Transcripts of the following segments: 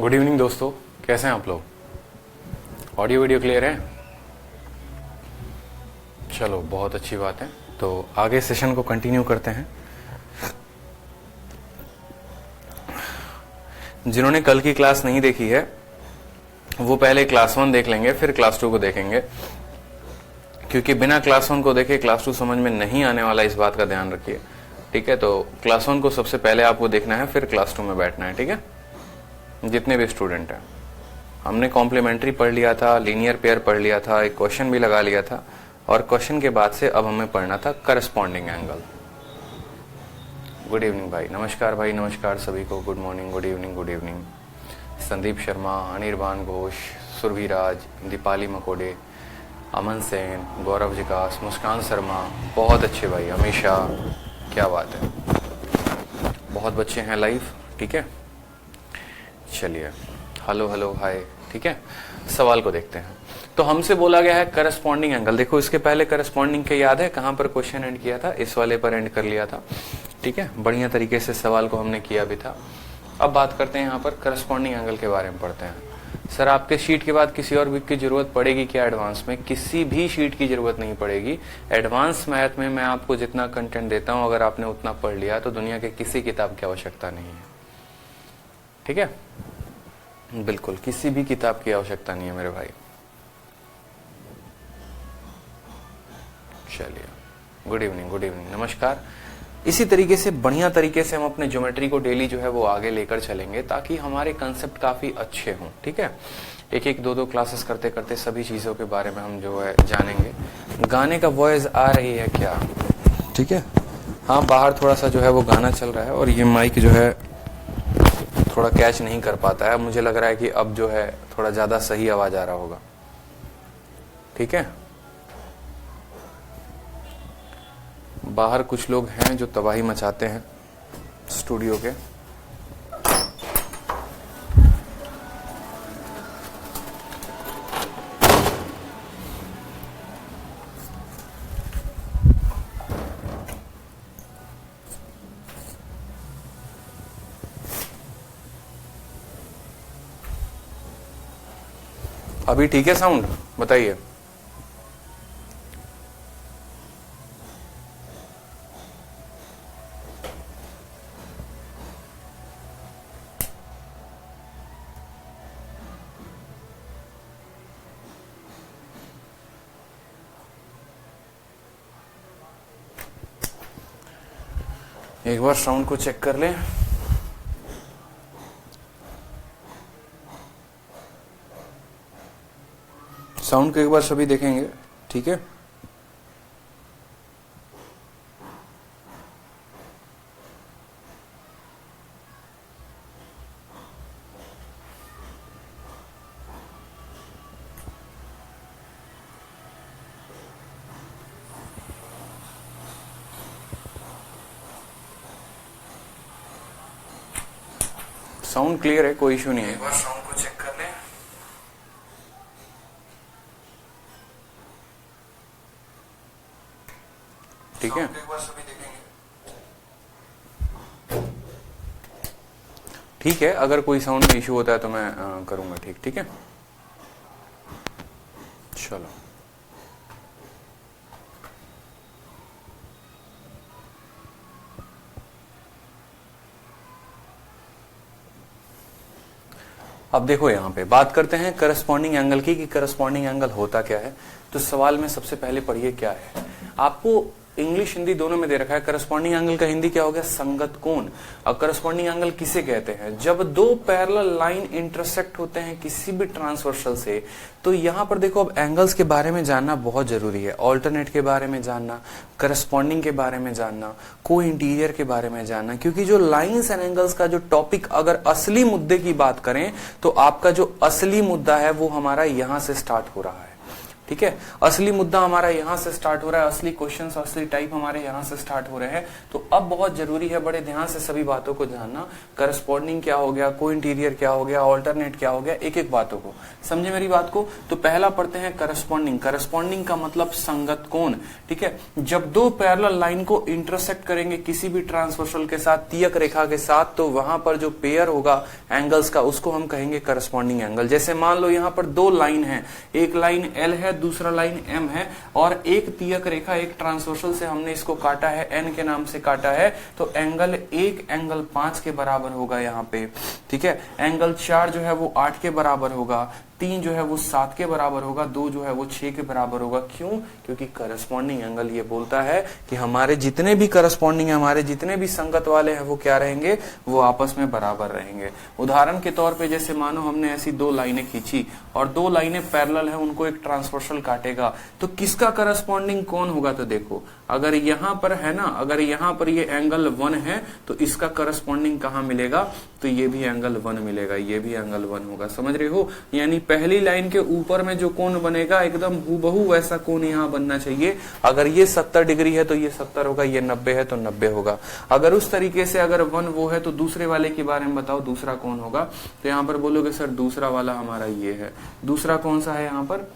Good evening दोस्तों, कैसे हैं आप लोग? ऑडियो वीडियो क्लियर है? चलो, बहुत अच्छी बात है। तो आगे सेशन को कंटिन्यू करते हैं। जिन्होंने कल की क्लास नहीं देखी है वो पहले क्लास 1 देख लेंगे, फिर क्लास 2 को देखेंगे, क्योंकि बिना क्लास 1 को देखे क्लास 2 समझ में नहीं आने वाला, इस बात का ध्यान रखिए। ठीक है, तो क्लास 1 को सबसे पहले आपको देखना है, फिर क्लास 2 में बैठना है। ठीक है, जितने भी स्टूडेंट हैं। हमने कॉम्प्लीमेंट्री पढ़ लिया था, लीनियर पेयर पढ़ लिया था, एक क्वेश्चन भी लगा लिया था, और क्वेश्चन के बाद से अब हमें पढ़ना था करस्पॉन्डिंग एंगल। गुड इवनिंग भाई, नमस्कार भाई, नमस्कार सभी को, good morning, good evening, good evening. Sandeep Sharma, Anirban Ghosh, Surbhiraj, Deepali Makode, Aman Sen, Gaurav Vikas, Muskan Sharma, बहुत अच्छे भाई, हमेशा, क्या बात है, बहुत बच्चे हैं लाइव। ठीक है, चलिए, हेलो हेलो हाय। ठीक है, सवाल को देखते हैं। तो हमसे बोला गया है करस्पॉन्डिंग एंगल। देखो, इसके पहले करस्पॉन्डिंग के याद है कहां पर क्वेश्चन एंड किया था? इस वाले पर एंड कर लिया था। ठीक है, बढ़िया तरीके से सवाल को हमने किया भी था। अब बात करते हैं यहाँ पर करस्पॉन्डिंग एंगल के बारे में पढ़ते हैं। सर, आपके शीट के बाद किसी और बुक की जरूरत पड़ेगी क्या एडवांस में? किसी भी शीट की जरूरत नहीं पड़ेगी। एडवांस मैथ में मैं आपको जितना कंटेंट देता हूं, अगर आपने उतना पढ़ लिया तो दुनिया के किसी किताब की आवश्यकता नहीं है। ठीक है, बिल्कुल किसी भी किताब की आवश्यकता नहीं है मेरे भाई। चलिए, गुड इवनिंग, गुड इवनिंग, नमस्कार। इसी तरीके से बढ़िया तरीके से हम अपने ज्योमेट्री को डेली जो है वो आगे लेकर चलेंगे, ताकि हमारे कंसेप्ट काफी अच्छे हों। ठीक है, एक एक दो क्लासेस करते करते सभी चीजों के बारे में हम जो है जानेंगे। गाने का वॉइस आ रही है क्या? ठीक है, हाँ, बाहर थोड़ा सा जो है वो गाना चल रहा है, और ये माइक जो है थोड़ा कैच नहीं कर पाता है। मुझे लग रहा है कि अब जो है थोड़ा ज्यादा सही आवाज आ रहा होगा। ठीक है, बाहर कुछ लोग हैं जो तबाही मचाते हैं स्टूडियो के। अभी ठीक है साउंड? बताइए। एक बार साउंड को चेक कर लें। साउंड को एक बार सभी देखेंगे। ठीक है, साउंड क्लियर है, कोई इश्यू नहीं है। एक बार साउंड को चेक कर लें। ठीक है, ठीक है, अगर कोई साउंड में इश्यू होता है तो मैं करूंगा। ठीक, ठीक है, चलो। अब देखो, यहां पे बात करते हैं करस्पॉन्डिंग एंगल की, कि करस्पॉन्डिंग एंगल होता क्या है। तो सवाल में सबसे पहले पढ़िए क्या है। आपको इंग्लिश हिंदी दोनों में दे रखा है। करस्पॉन्डिंग एंगल का हिंदी क्या हो गया? संगत कोण। अब करस्पॉन्डिंग एंगल किसे कहते हैं? जब दो पैरेलल लाइन इंटरसेक्ट होते हैं किसी भी ट्रांसवर्सल से। तो यहां पर देखो, अब एंगल्स के बारे में जानना बहुत जरूरी है। ऑल्टरनेट के बारे में जानना, करस्पॉन्डिंग के बारे में जानना, को इंटीरियर के बारे में जानना, क्योंकि जो लाइंस एंड एंगल्स का जो टॉपिक, अगर असली मुद्दे की बात करें तो आपका जो असली मुद्दा है वो हमारा यहां से स्टार्ट हो रहा है। ठीक है, असली मुद्दा हमारा यहाँ से स्टार्ट हो रहा है, असली क्वेश्चंस, असली टाइप हमारे यहाँ से स्टार्ट हो रहे हैं। तो अब बहुत जरूरी है बड़े ध्यान से सभी बातों को जानना, करस्पॉन्डिंग क्या हो गया, को इंटीरियर क्या हो गया, ऑल्टरनेट क्या हो गया, एक एक बातों को समझे मेरी बात को। तो पहला पढ़ते हैं करस्पॉन्डिंग। करस्पॉन्डिंग का मतलब संगत कोण, ठीक है। जब दो पैरेलल लाइन को इंटरसेक्ट करेंगे किसी भी ट्रांसवर्सल के साथ, तियक रेखा के साथ, तो वहां पर जो पेयर होगा एंगल्स का उसको हम कहेंगे करस्पॉन्डिंग एंगल। जैसे मान लो यहाँ पर दो लाइन है, एक लाइन एल है, दूसरा लाइन एम है, और एक तियक रेखा एक ट्रांसवर्सल से हमने इसको काटा है, एन के नाम से काटा है, तो एंगल 1 एंगल 5 के बराबर होगा यहाँ पे, ठीक है। एंगल 4 जो है वो 8 के बराबर होगा, 3 जो है वो 7 के बराबर होगा, 2 जो है वो 6 के बराबर होगा। क्यों? क्योंकि करस्पॉन्डिंग एंगल ये बोलता है कि हमारे जितने भी करस्पॉन्डिंग है, हमारे जितने भी संगत वाले हैं वो क्या रहेंगे, वो आपस में बराबर रहेंगे। उदाहरण के तौर पे जैसे मानो हमने ऐसी दो लाइनें खींची और दो लाइनें पैरेलल है, उनको एक ट्रांसवर्सल काटेगा, तो किसका करस्पॉन्डिंग कौन होगा? तो देखो अगर यहां पर है ना, अगर यहां पर ये एंगल 1 है तो इसका करस्पॉन्डिंग कहां मिलेगा? तो ये भी एंगल 1 मिलेगा, ये भी एंगल 1 होगा, समझ रहे हो। यानी पहली लाइन के ऊपर में जो कोण बनेगा एकदम हूबहू वैसा कोण यहाँ बनना चाहिए। अगर ये 70 डिग्री है तो ये 70 होगा, ये 90 है तो 90 होगा। अगर उस तरीके से अगर 1 वो है तो दूसरे वाले के बारे में बताओ, दूसरा कौन होगा? तो यहाँ पर बोलोगे सर दूसरा वाला हमारा ये है। दूसरा कौन सा है यहाँ पर?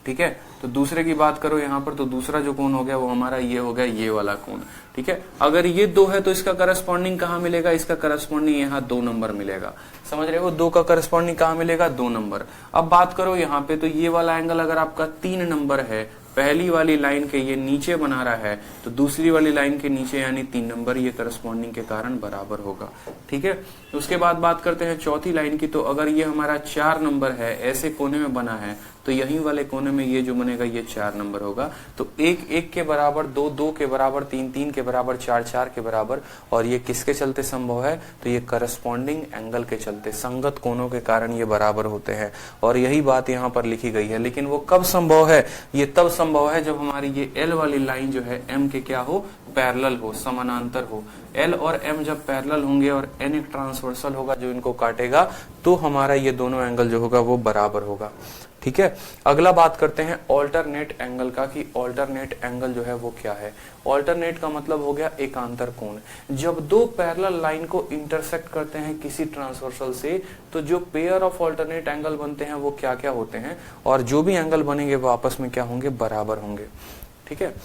ठीक है, तो दूसरे की बात करो यहाँ पर, तो दूसरा जो कोण हो गया वो हमारा ये हो गया, ये वाला कोण, ठीक है। अगर ये 2 है तो इसका करस्पॉन्डिंग कहाँ मिलेगा? इसका करस्पॉन्डिंग यहाँ 2 नंबर मिलेगा, समझ रहे हो। 2 का करस्पॉन्डिंग कहाँ मिलेगा? 2 नंबर। अब बात करो यहाँ पे, तो ये वाला एंगल अगर आपका 3 नंबर है, पहली वाली लाइन के ये नीचे बना रहा है, तो दूसरी वाली लाइन के नीचे यानी 3 नंबर, ये करस्पॉन्डिंग के कारण बराबर होगा, ठीक है। उसके बाद बात करते हैं चौथी लाइन की। तो अगर ये हमारा 4 नंबर है, ऐसे कोने में बना है, तो यही वाले कोने में ये जो बनेगा ये 4 नंबर होगा। तो 1 1 के बराबर, 2 2 के बराबर, 3 3 के बराबर, 4 4 के बराबर। और ये किसके चलते संभव है? तो ये करस्पॉन्डिंग एंगल के चलते, संगत कोणों के कारण ये बराबर होते हैं। और यही बात यहाँ पर लिखी गई है। लेकिन वो कब संभव है? ये तब संभव है जब हमारी ये एल वाली लाइन जो है एम के क्या हो? पैरेलल हो, समानांतर हो। एल और एम जब पैरेलल होंगे और एन एक ट्रांसवर्सल होगा जो इनको काटेगा, तो हमारा ये दोनों एंगल जो होगा वो बराबर होगा, ठीक है। अगला बात करते हैं ऑल्टरनेट एंगल का, कि ऑल्टरनेट एंगल जो है वो क्या है। ऑल्टरनेट का मतलब हो गया एकांतर कोण। जब दो पैरेलल लाइन को इंटरसेक्ट करते हैं किसी ट्रांसवर्सल से, तो जो पेयर ऑफ ऑल्टरनेट एंगल बनते हैं वो क्या क्या होते हैं, और जो भी एंगल बनेंगे वो आपस में क्या होंगे? बराबर होंगे, ठीक है।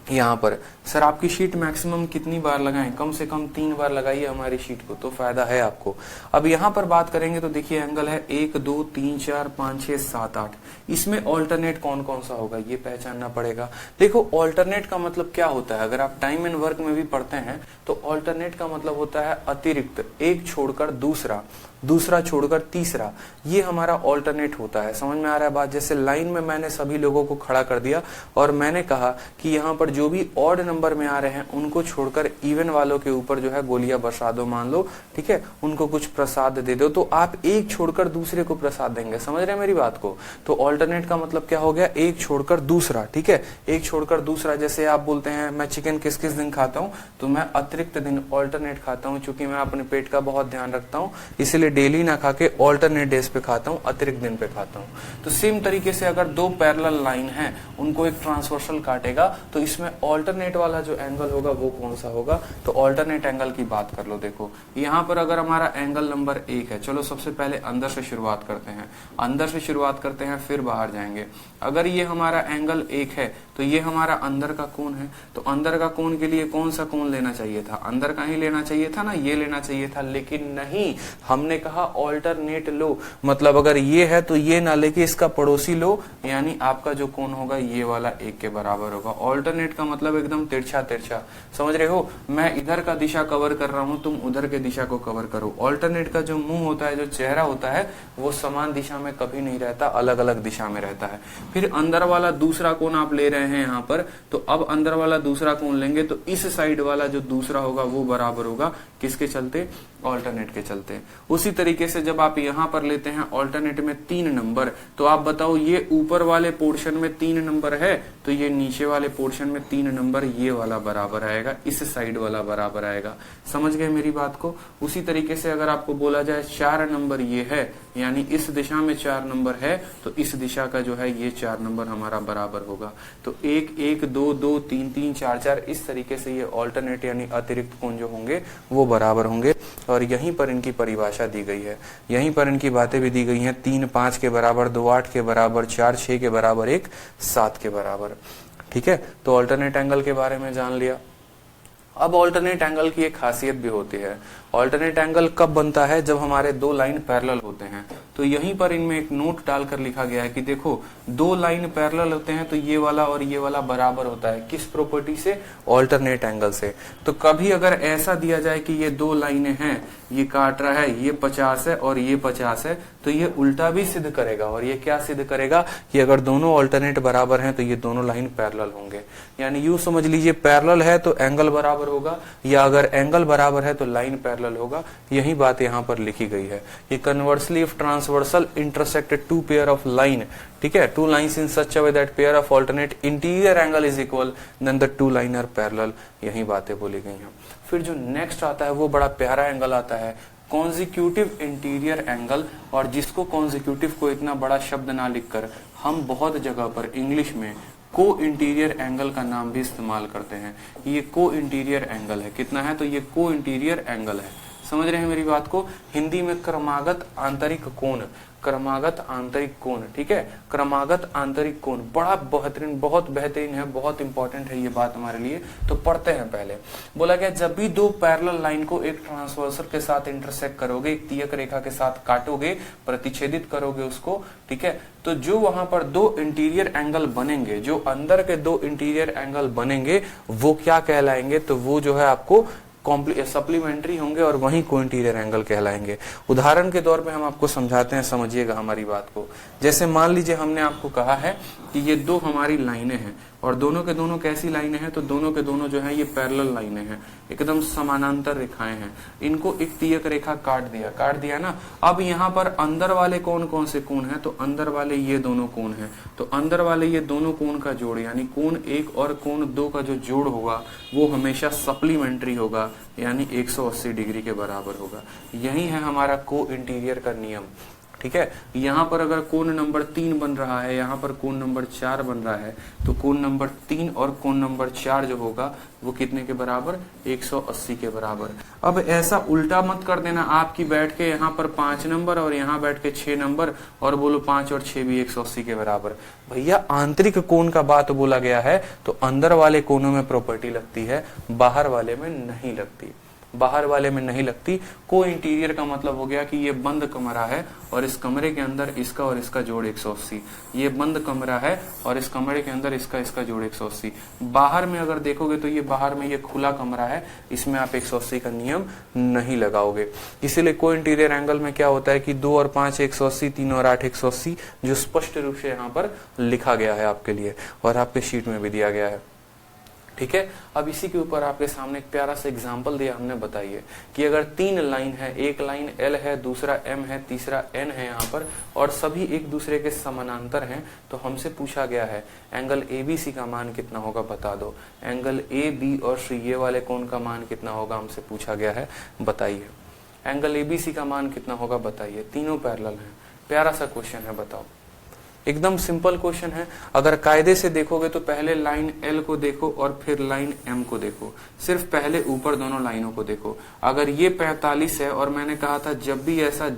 यहाँ पर सर आपकी शीट मैक्सिमम कितनी बार लगाएं? कम से कम 3 बार लगाइए हमारी शीट को, तो फायदा है आपको। अब यहाँ पर बात करेंगे तो देखिए एंगल है 1 2 3 4 5 6 7 8। इसमें ऑल्टरनेट कौन कौन सा होगा ये पहचानना पड़ेगा। देखो ऑल्टरनेट का मतलब क्या होता है, अगर आप टाइम एंड वर्क में भी पढ़ते हैं तो ऑल्टरनेट का मतलब होता है अतिरिक्त, एक छोड़कर दूसरा, दूसरा छोड़कर तीसरा, ये हमारा ऑल्टरनेट होता है। समझ में आ रहा है बात? जैसे लाइन में मैंने सभी लोगों को खड़ा कर दिया और मैंने कहा कि यहाँ पर जो भी ऑड नंबर में आ रहे हैं उनको छोड़कर इवन वालों के ऊपर जो है गोलियां बरसा दो, मान लो, ठीक है, उनको कुछ प्रसाद दे दो, तो आप एक छोड़कर दूसरे को प्रसाद देंगे। समझ रहे हैं मेरी बात को? तो ऑल्टरनेट का मतलब क्या हो गया? एक छोड़कर दूसरा, ठीक है, एक छोड़कर दूसरा। जैसे आप बोलते हैं मैं चिकन किस किस दिन खाता हूँ, तो मैं अतिरिक्त दिन ऑल्टरनेट खाता हूँ, क्योंकि मैं अपने पेट का बहुत ध्यान रखता हूँ, इसलिए डेली ना खा के ऑल्टरनेट डेज पे खाता हूँ, अतिरिक्त दिन पे खाता हूँ। तो सेम तरीके से अगर दो पैरेलल लाइन है, उनको एक ट्रांसवर्सल काटेगा, तो इसमें ऑल्टरनेट वाला जो एंगल होगा वो कौन सा होगा? तो ऑल्टरनेट एंगल की बात कर लो। देखो यहाँ पर अगर हमारा एंगल नंबर 1 है, चलो सबसे पहले अंदर से शुरुआत करते हैं, अंदर से शुरुआत करते हैं फिर बाहर जाएंगे। अगर ये हमारा एंगल 1 है तो ये हमारा अंदर का कोण है, तो अंदर का कोण के लिए कौन सा कोण लेना चाहिए था? अंदर का ही लेना चाहिए था ना, ये लेना चाहिए था, लेकिन नहीं, हमने कहा ऑल्टरनेट लो। मतलब अगर ये है तो ये ना लेके इसका पड़ोसी लो, यानी आपका जो कोण होगा ये वाला 1 के बराबर होगा। ऑल्टरनेट का मतलब एकदम तिरछा तिरछा, समझ रहे हो? मैं इधर का दिशा कवर कर रहा हूँ, तुम उधर के दिशा को कवर करो। ऑल्टरनेट का जो मुंह होता है, जो चेहरा होता है, वो समान दिशा में कभी नहीं रहता, अलग अलग दिशा में रहता है। फिर अंदर वाला दूसरा कोण आप ले रहे हैं यहाँ पर, तो अब अंदर वाला दूसरा कोण लेंगे तो इस साइड वाला जो दूसरा होगा वो बराबर होगा किसके चलते? ऑल्टरनेट के चलते। उसी तरीके से जब आप यहां पर लेते हैं ऑल्टरनेट में 3 नंबर, तो आप बताओ ये ऊपर वाले पोर्शन में 3 नंबर है तो ये नीचे वाले पोर्शन में 3 नंबर, ये वाला बराबर आएगा, इस साइड वाला बराबर आएगा। समझ गए मेरी बात को। उसी तरीके से अगर आपको बोला जाए 4 नंबर ये है, यानी इस दिशा में 4 नंबर है, तो इस दिशा का जो है ये 4 नंबर हमारा बराबर होगा। तो 1 1 2 2 3 3 4 4 इस तरीके से ये ऑल्टरनेट यानी अतिरिक्त कोण जो होंगे वो बराबर होंगे। और यहीं पर इनकी परिभाषा दी गई है, यहीं पर इनकी बातें भी दी गई हैं। 3 5 के बराबर, 2 8 के बराबर, 4 6 के बराबर, 1 7 के बराबर। ठीक है, तो ऑल्टरनेट एंगल के बारे में जान लिया। अब ऑल्टरनेट एंगल की एक खासियत भी होती है। ऑल्टरनेट एंगल कब बनता है? जब हमारे 2 लाइन पैरेलल होते हैं। तो यहीं पर इनमें एक नोट डालकर लिखा गया है कि देखो 2 लाइन पैरेलल होते हैं तो ये वाला और ये वाला बराबर होता है। किस प्रॉपर्टी से? ऑल्टरनेट एंगल से। तो कभी अगर ऐसा दिया जाए कि ये 2 लाइनें हैं, ये काट रहा है, ये 50 है और ये 50 है, तो ये उल्टा भी सिद्ध करेगा। और ये क्या सिद्ध करेगा कि अगर दोनों ऑल्टरनेट बराबर हैं तो ये दोनों लाइन पैरेलल होंगे। यानी यूं समझ लीजिए पैरेलल है तो एंगल बराबर होगा, या अगर एंगल बराबर है तो लाइन पैरेलल होगा। यही बात यहाँ पर लिखी गई है कि conversely if transversal intersected 2 pair of line, ठीक है, 2 lines in such a way that pair of alternate interior angle is equal then the 2 line are parallel. यही बातें बोली गई हैं। फिर जो नेक्स्ट आता है वो बड़ा प्यारा एंगल आता है, कॉन्जिक्यूटिव इंटीरियर एंगल। और जिसको कॉन्जिक्यूटिव को इतना बड़ा शब्द ना लिखकर हम बहुत जगह पर इंग्लिश में को इंटीरियर एंगल का नाम भी इस्तेमाल करते हैं। ये को इंटीरियर एंगल है। कितना है? तो ये को इंटीरियर एंगल है। समझ रहे हैं मेरी बात को। हिंदी में क्रमागत आंतरिक कोण, क्रमागत आंतरिक कोण, ठीक है, क्रमागत आंतरिक कोण बड़ा बेहतरीन, बहुत बेहतरीन है, बहुत इंपॉर्टेंट है ये बात हमारे लिए। तो पढ़ते हैं पहले। बोला गया जब भी 2 पैरेलल लाइन को एक ट्रांसवर्सल के साथ इंटरसेक्ट करोगे, एक तियक रेखा के साथ काटोगे, प्रतिच्छेदित करोगे उसको, ठीक है, तो जो वहां पर 2 इंटीरियर एंगल बनेंगे, जो अंदर के 2 इंटीरियर एंगल बनेंगे वो क्या कहलाएंगे? तो वो जो है आपको सप्लीमेंट्री होंगे और वहीं को इंटीरियर एंगल कहलाएंगे। उदाहरण के तौर पे हम आपको समझाते हैं, समझिएगा हमारी बात को। जैसे मान लीजिए हमने आपको कहा है कि ये 2 हमारी लाइनें हैं और दोनों के दोनों कैसी लाइनें हैं? तो दोनों के दोनों जो है ये पैरेलल लाइनें हैं, एकदम समानांतर रेखाएं हैं। इनको एक तियक रेखा काट दिया ना। अब यहाँ पर अंदर वाले कौन से कोण हैं? तो अंदर वाले ये दोनों कोण हैं। तो अंदर वाले ये दोनों कोण का जोड़ यानी कोण 1 और कोण 2 का जो जोड़ होगा वो हमेशा सप्लीमेंट्री होगा, यानी 180 डिग्री के बराबर होगा। यही है हमारा को इंटीरियर का नियम। ठीक है, यहाँ पर अगर कोण नंबर 3 बन रहा है, यहाँ पर कोण नंबर 4 बन रहा है, तो कोण नंबर 3 और कोण नंबर 4 जो होगा वो कितने के बराबर? 180 के बराबर। अब ऐसा उल्टा मत कर देना आपकी बैठ के यहाँ पर 5 नंबर और यहाँ बैठ के 6 नंबर और बोलो 5 और 6 भी 180 के बराबर। भैया आंतरिक कोण का बात बोला गया है तो अंदर वाले कोणों में प्रॉपर्टी लगती है, बाहर वाले में नहीं लगती। बाहर वाले में नहीं लगती। को इंटीरियर का मतलब हो गया कि ये बंद कमरा है और इस कमरे के अंदर इसका और इसका जोड़ 180। ये बंद कमरा है और इस कमरे के अंदर इसका जोड़ 180। बाहर में अगर देखोगे तो ये बाहर में ये खुला कमरा है, इसमें आप 180 का नियम नहीं लगाओगे। इसीलिए को इंटीरियर एंगल में क्या होता है कि 2 और 5 180, 3 और 8 180, जो स्पष्ट रूप से यहाँ पर लिखा गया है आपके लिए और आपके शीट में भी दिया गया है। ठीक है, अब इसी के ऊपर आपके सामने एक प्यारा सा एग्जांपल दिया हमने। बताइए कि अगर 3 लाइन है, एक लाइन L है, दूसरा M है, तीसरा N है यहाँ पर, और सभी एक दूसरे के समानांतर हैं, तो हमसे पूछा गया है एंगल ABC का मान कितना होगा बता दो। एंगल A, B और C ये वाले कोण का मान कितना होगा हमसे पूछा गया है, बताइए। एंगल ABC का मान कितना होगा बताइए। तीनों पैरेलल हैं, प्यारा सा क्वेश्चन है, बताओ। एकदम सिंपल क्वेश्चन है। अगर कायदे से देखोगे तो पहले लाइन L को देखो और फिर लाइन M को देखो। सिर्फ पहले ऊपर दोनों लाइनों को देखो। अगर ये 45 है और मैंने कहा था जब भी ऐसा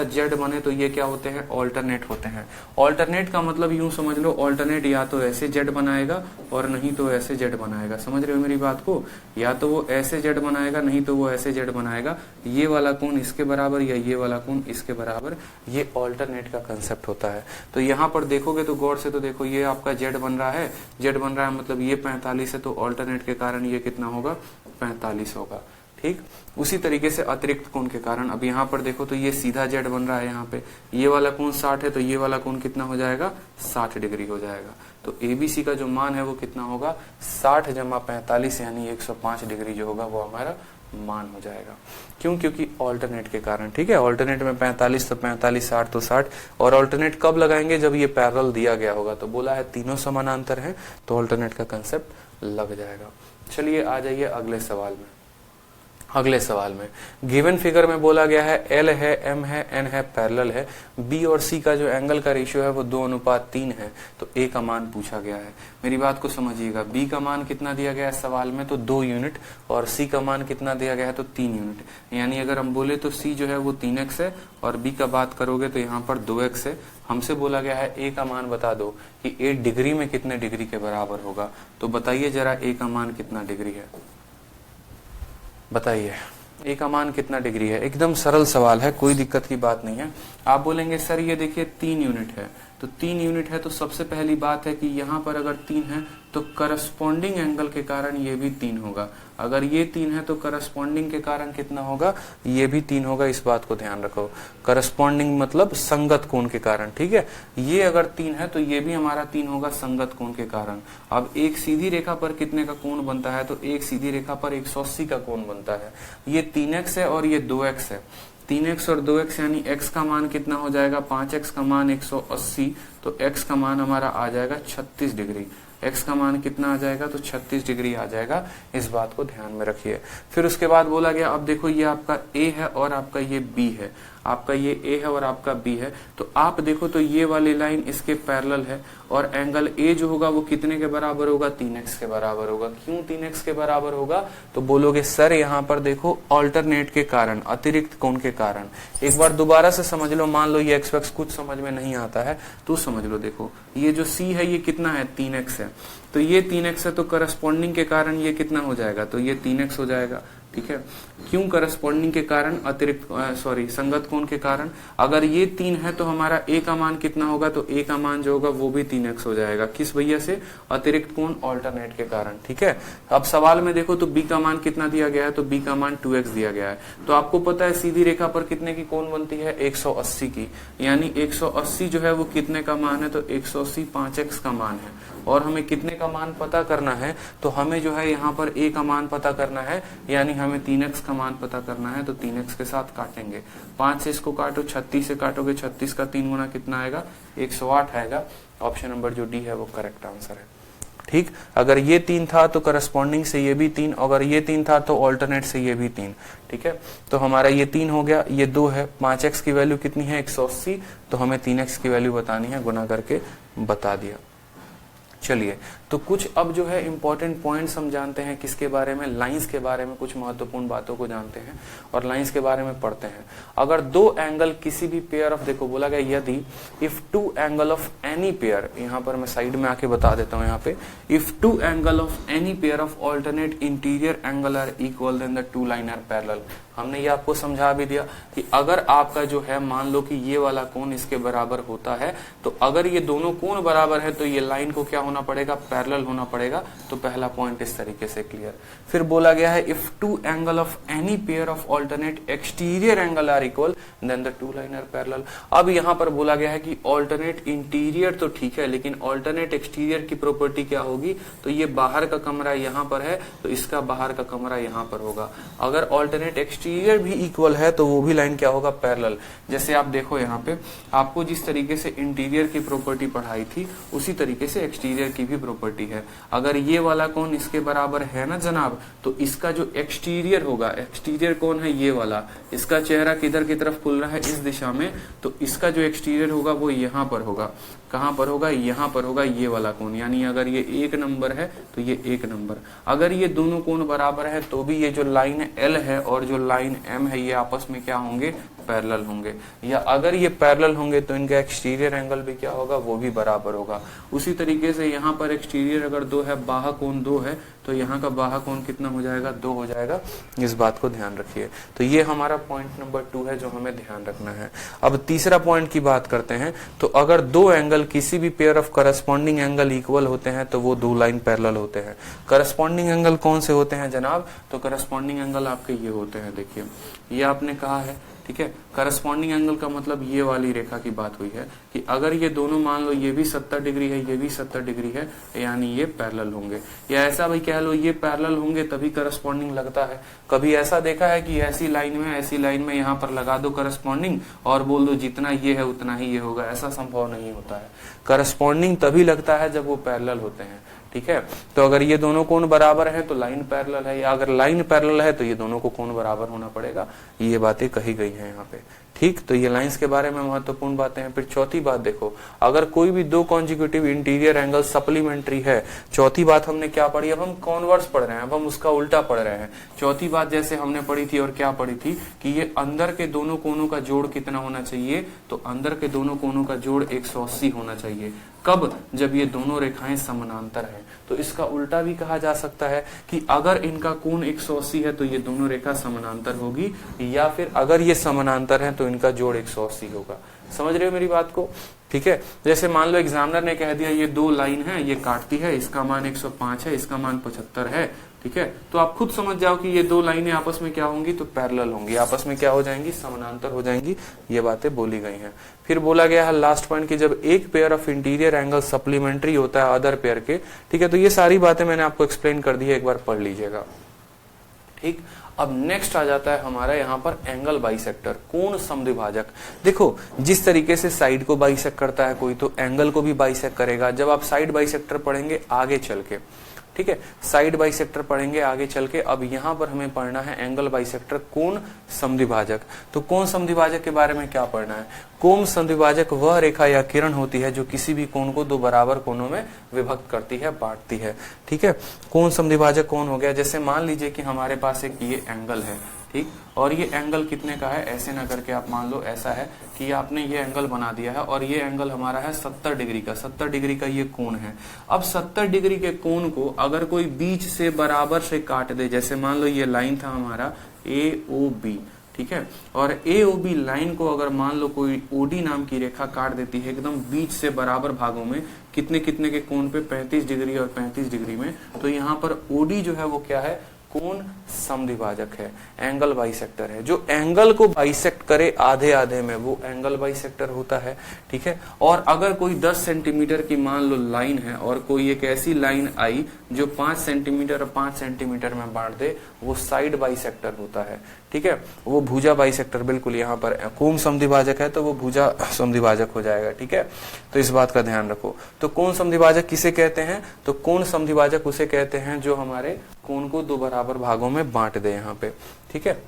Z बने तो ये क्या होते हैं? ऑल्टरनेट होते हैं। ऑल्टरनेट का मतलब यूं समझ लो, ऑल्टरनेट या तो ऐसे Z बनाएगा और नहीं तो ऐसे Z बनाएगा। समझ रहे हो मेरी बात को? या तो वो ऐसे Z बनाएगा, नहीं तो वो ऐसे Z बनाएगा। ये वाला कोण इसके बराबर या ये वाला कोण इसके बराबर, ये ऑल्टरनेट का कंसेप्ट होता है। तो यहाँ पर देखोगे तो गौर से तो देखो, ये आपका Z बन रहा है, मतलब ये 45 है, तो ऑल्टरनेट के कारण ये कितना होगा? 45 होगा। ठीक, उसी तरीके से अतिरिक्त कोण के कारण अब यहाँ पर देखो तो ये सीधा Z बन रहा है। यहाँ पे ये वाला कोण 60 है, तो ये वाला कोण कितना हो जाएगा? 60 डिग्री हो जाएगा। तो ABC का जो मान है वो कितना होगा? 60 जमा 45 यानी 105 डिग्री जो होगा वो हमारा मान हो जाएगा। क्यों? क्योंकि ऑल्टरनेट के कारण। ठीक है, ऑल्टरनेट में 45 तो 45, 60 तो 60। और ऑल्टरनेट कब लगाएंगे? जब ये पैरेलल दिया गया होगा। तो बोला है तीनों समानांतर हैं, तो ऑल्टरनेट का कंसेप्ट लग जाएगा। चलिए आ जाइए अगले सवाल में। अगले सवाल में गिवन फिगर में बोला गया है L है, M है, N है, पैरेलल है। B और C का जो एंगल का रेशियो है वो 2:3 है। तो A का मान पूछा गया है। मेरी बात को समझिएगा, B का मान कितना दिया गया है सवाल में? तो 2 यूनिट। और C का मान कितना दिया गया है? तो 3 यूनिट। यानी अगर हम बोले तो C जो है वो 3x है, और B का बात करोगे तो यहाँ पर 2x है। हमसे बोला गया है A का मान बता दो कि A डिग्री में कितने डिग्री के बराबर होगा। तो बताइए जरा A का मान कितना डिग्री है, बताइए A का मान कितना डिग्री है। एकदम सरल सवाल है, कोई दिक्कत की बात नहीं है। आप बोलेंगे सर ये देखिए 3 यूनिट है, तो 3 यूनिट है तो सबसे पहली बात है कि यहाँ पर अगर 3 है तो करस्पॉन्डिंग एंगल के कारण ये भी 3 होगा। अगर ये 3 है तो करस्पॉन्डिंग के कारण कितना होगा? ये भी 3 होगा। इस बात को ध्यान रखो, करस्पॉन्डिंग मतलब संगत कोण के कारण। ठीक है, ये अगर 3 है तो ये भी हमारा 3 होगा संगत कोण के कारण। अब एक सीधी रेखा पर कितने का कोण बनता है? तो एक सीधी रेखा पर 180 का कोण बनता है। ये 3x है और ये 2x है। 3x और 2x यानी x का मान कितना हो जाएगा? 5x का मान 180, तो x का मान हमारा आ जाएगा 36 डिग्री। x का मान कितना आ जाएगा? तो 36 डिग्री आ जाएगा। इस बात को ध्यान में रखिए। फिर उसके बाद बोला गया, अब देखो ये आपका A है और आपका ये B है। आपका ये A है और आपका B है। तो आप देखो तो ये वाली लाइन इसके पैरेलल है, और एंगल A जो होगा वो कितने के बराबर होगा? 3x के बराबर होगा। क्यों 3x के बराबर होगा? तो बोलोगे सर यहाँ पर देखो ऑल्टरनेट के कारण, अतिरिक्त कोण के कारण। एक बार दोबारा से समझ लो, मान लो ये x कुछ समझ में नहीं आता है तो समझ लो। देखो ये जो C है ये कितना है? 3x है। तो ये 3x है तो करस्पॉन्डिंग के कारण ये कितना हो जाएगा? तो ये 3x हो जाएगा। ठीक है, क्यों? करस्पॉन्डिंग के कारण, अतिरिक्त संगत कोण के कारण। अगर ये 3 है तो हमारा A का मान कितना होगा? तो A का मान जो होगा वो भी 3x हो जाएगा। किस वजह से? अतिरिक्त कोण, ऑल्टरनेट के कारण। ठीक है, अब सवाल में देखो तो B का मान कितना दिया गया है? तो B का मान 2x दिया गया है। तो आपको पता है सीधी रेखा पर कितने की कोण बनती है? 180 की। यानी 180 जो है वो कितने का मान है? तो 180 5x का मान है। और हमें कितने का मान पता करना है? तो हमें जो है यहाँ पर A का मान पता करना है, यानी हमें 3x का मान पता करना है। तो 3x के साथ काटेंगे, 5 से इसको काटो, 36 से काटोगे, 36 का 3 गुना कितना आएगा? 108 आएगा। ऑप्शन नंबर जो डी है वो करेक्ट आंसर है। ठीक, अगर ये 3 था तो करस्पॉन्डिंग से ये भी 3, अगर ये 3 था तो ऑल्टरनेट से ये भी 3। ठीक है, तो हमारा ये 3 हो गया, ये 2 है। 5x की वैल्यू कितनी है? 180। तो हमें 3x की वैल्यू बतानी है, गुना करके बता दिया। चलिए, तो कुछ अब जो है इंपॉर्टेंट पॉइंट्स हम जानते हैं किसके बारे में? लाइंस के बारे में कुछ महत्वपूर्ण बातों को जानते हैं और लाइंस के बारे में पढ़ते हैं। अगर दो एंगल किसी भी पेयर ऑफ, देखो बोला गया यदि if two angle of any pair, यहाँ पर मैं साइड में आके बता देता हूँ, यहाँ पे if two angle of any pair of alternate interior angle are equal then the two line are parallel. हमने ये आपको समझा भी दिया कि अगर आपका जो है, मान लो कि ये वाला कोण इसके बराबर होता है, तो अगर ये दोनों कोण बराबर है तो ये लाइन को क्या होना पड़ेगा? पैरेलल होना पड़ेगा। तो पहला पॉइंट इस तरीके से क्लियर। फिर बोला गया है if two angle of any pair of alternate exterior angle are equal then the two line are parallel. अब यहाँ पर बोला गया है कि ऑल्टरनेट इंटीरियर तो ठीक है, लेकिन ऑल्टरनेट एक्सटीरियर की प्रॉपर्टी क्या होगी? तो ये बाहर का कमरा यहाँ पर है तो इसका बाहर का कमरा यहाँ पर होगा। अगर ऑल्टरनेट एक्सटीरियर भी इक्वल है तो वो भी लाइन क्या होगा? पैरेलल। जैसे आप देखो यहाँ पे, आपको जिस तरीके से इंटीरियर की प्रॉपर्टी पढ़ाई थी उसी तरीके से एक्सटीरियर की भी प्रॉपर्टी है। अगर ये वाला कोण इसके बराबर है ना जनाब, तो इसका जो एक्सटीरियर होगा, एक्सटीरियर कोण है ये वाला, इसका चेहरा किधर की तरफ खुल रहा है? इस दिशा में। तो इसका जो एक्सटीरियर होगा वो यहाँ पर होगा। कहाँ पर होगा? यहाँ पर होगा, ये वाला कोण। यानी अगर ये 1 नंबर है तो ये 1 नंबर। अगर ये दोनों कोण बराबर है तो भी ये जो लाइन L है और जो लाइन M है ये आपस में क्या होंगे? पैरेलल होंगे। या अगर ये पैरेलल होंगे तो इनका एक्सटीरियर एंगल भी क्या होगा? वो भी बराबर होगा। उसी तरीके से यहाँ पर एक्सटीरियर अगर 2 है, बाह्य कोण 2 है, तो यहाँ का बाह्य कोण कितना हो जाएगा? 2 हो जाएगा। इस बात को ध्यान रखिए। तो ये हमारा पॉइंट नंबर 2 है जो हमें ध्यान रखना है। अब तीसरा पॉइंट की बात करते हैं। तो अगर दो एंगल किसी भी pair of corresponding angle equal होते हैं तो वो दो लाइन पैरेलल होते हैं। करस्पॉन्डिंग एंगल कौन से होते हैं जनाब? तो करस्पॉन्डिंग एंगल आपके ये होते हैं। देखिए, ये आपने कहा है ठीक है। करस्पॉन्डिंग एंगल का मतलब ये वाली रेखा की बात हुई है कि अगर ये दोनों मान लो ये भी 70 डिग्री है, ये भी 70 डिग्री है, यानी ये पैरेलल होंगे, या ऐसा भाई कह लो ये पैरेलल होंगे तभी करस्पॉन्डिंग लगता है। कभी ऐसा देखा है कि ऐसी लाइन में यहाँ पर लगा दो करस्पॉन्डिंग और बोल दो जितना ये है उतना ही ये होगा? ऐसा संभव नहीं होता है। करस्पॉन्डिंग तभी लगता है जब वो पैरेलल होते हैं, ठीक है। तो अगर ये दोनों कोण बराबर है तो लाइन पैरेलल है, या अगर लाइन पैरेलल है तो ये दोनों को कोण बराबर होना पड़ेगा। ये बातें कही गई हैं यहाँ पे, ठीक। तो ये लाइंस के बारे में महत्वपूर्ण बातें हैं। फिर चौथी बात देखो, अगर कोई भी दो कॉन्जिक्यूटिव इंटीरियर एंगल सप्लीमेंट्री है, चौथी बात हमने क्या पढ़ी, अब हम कॉन्वर्स पढ़ रहे हैं, अब हम उसका उल्टा पढ़ रहे हैं। चौथी बात जैसे हमने पढ़ी थी और क्या पढ़ी थी कि ये अंदर के दोनों कोनों का जोड़ कितना होना चाहिए, तो अंदर के दोनों कोनों का जोड़ 180 होना चाहिए। कब? जब ये दोनों रेखाएं समानांतर हैं। तो इसका उल्टा भी कहा जा सकता है कि अगर इनका कोण 180 है तो ये दोनों रेखा समानांतर होगी, या फिर अगर ये समानांतर है तो इनका जोड़ 180 होगा। समझ रहे हो मेरी बात को? ठीक है। जैसे मान लो एग्जामिनर ने कह दिया ये दो लाइन है, ये काटती है, इसका मान 105 है, इसका मान 75 है, ठीक है। तो आप खुद समझ जाओ कि ये दो लाइनें आपस में क्या होंगी, तो पैरेलल होंगी, आपस में क्या हो जाएंगी, समानांतर हो जाएंगी। ये बातें बोली गई हैं। फिर बोला गया है लास्ट पॉइंट कि जब एक pair of interior angle supplementary होता है अदर पेयर के, ठीक है। तो ये सारी बातें मैंने आपको एक्सप्लेन कर दी है, एक बार पढ़ लीजिएगा, ठीक। अब नेक्स्ट आ जाता है हमारा यहाँ पर एंगल बाइसेक्टर, कोण समद्विभाजक। देखो जिस तरीके से साइड को बाइसेक्ट करता है कोई, तो एंगल को भी बाइसेक्ट करेगा। जब आप साइड बाइसेक्टर पढ़ेंगे आगे चल के, ठीक है, साइड बाइसेक्टर पढ़ेंगे आगे चल के। अब यहाँ पर हमें पढ़ना है एंगल बाइसेक्टर, कोण समद्विभाजक। तो कोण समद्विभाजक के बारे में क्या पढ़ना है? कोण समद्विभाजक वह रेखा या किरण होती है जो किसी भी कोण को दो बराबर कोणों में विभक्त करती है, बांटती है, ठीक है। कोण समद्विभाजक कौन हो गया? जैसे मान लीजिए कि हमारे पास एक ये एंगल है, ठीक, और ये एंगल कितने का है, ऐसे ना करके आप मान लो ऐसा है कि आपने ये एंगल बना दिया है और ये एंगल हमारा है 70 डिग्री का, 70 डिग्री का ये कोण है। अब 70 डिग्री के कोण को अगर कोई बीच से बराबर से काट दे, जैसे मान लो ये लाइन था हमारा AOB, ठीक है, और AOB लाइन को अगर मान लो कोई OD नाम की रेखा काट देती है एकदम बीच से बराबर भागों में, कितने कितने के कोण पे, 35 डिग्री और 35 डिग्री में, तो यहाँ पर OD जो है वो क्या है, कोण समद्विभाजक है, एंगल बाइसेक्टर है। जो एंगल को बाइसेक्ट करे आधे आधे में वो एंगल बाइसेक्टर होता है, ठीक है। और अगर कोई 10 सेंटीमीटर की मान लो लाइन है और कोई एक ऐसी लाइन आई जो 5 सेंटीमीटर और 5 सेंटीमीटर में बांट दे, वो साइड बाइसेक्टर होता है, ठीक है। वो भुजा बाइसेक्टर, बिल्कुल यहाँ पर कोण समद्विभाजक है तो वो भुजा समद्विभाजक हो जाएगा, ठीक है। तो इस बात का ध्यान रखो। तो कोण समद्विभाजक किसे कहते हैं? तो कोण समद्विभाजक उसे कहते हैं जो हमारे कोण को दो बराबर भागों में बांट दे यहाँ पे, ठीक है।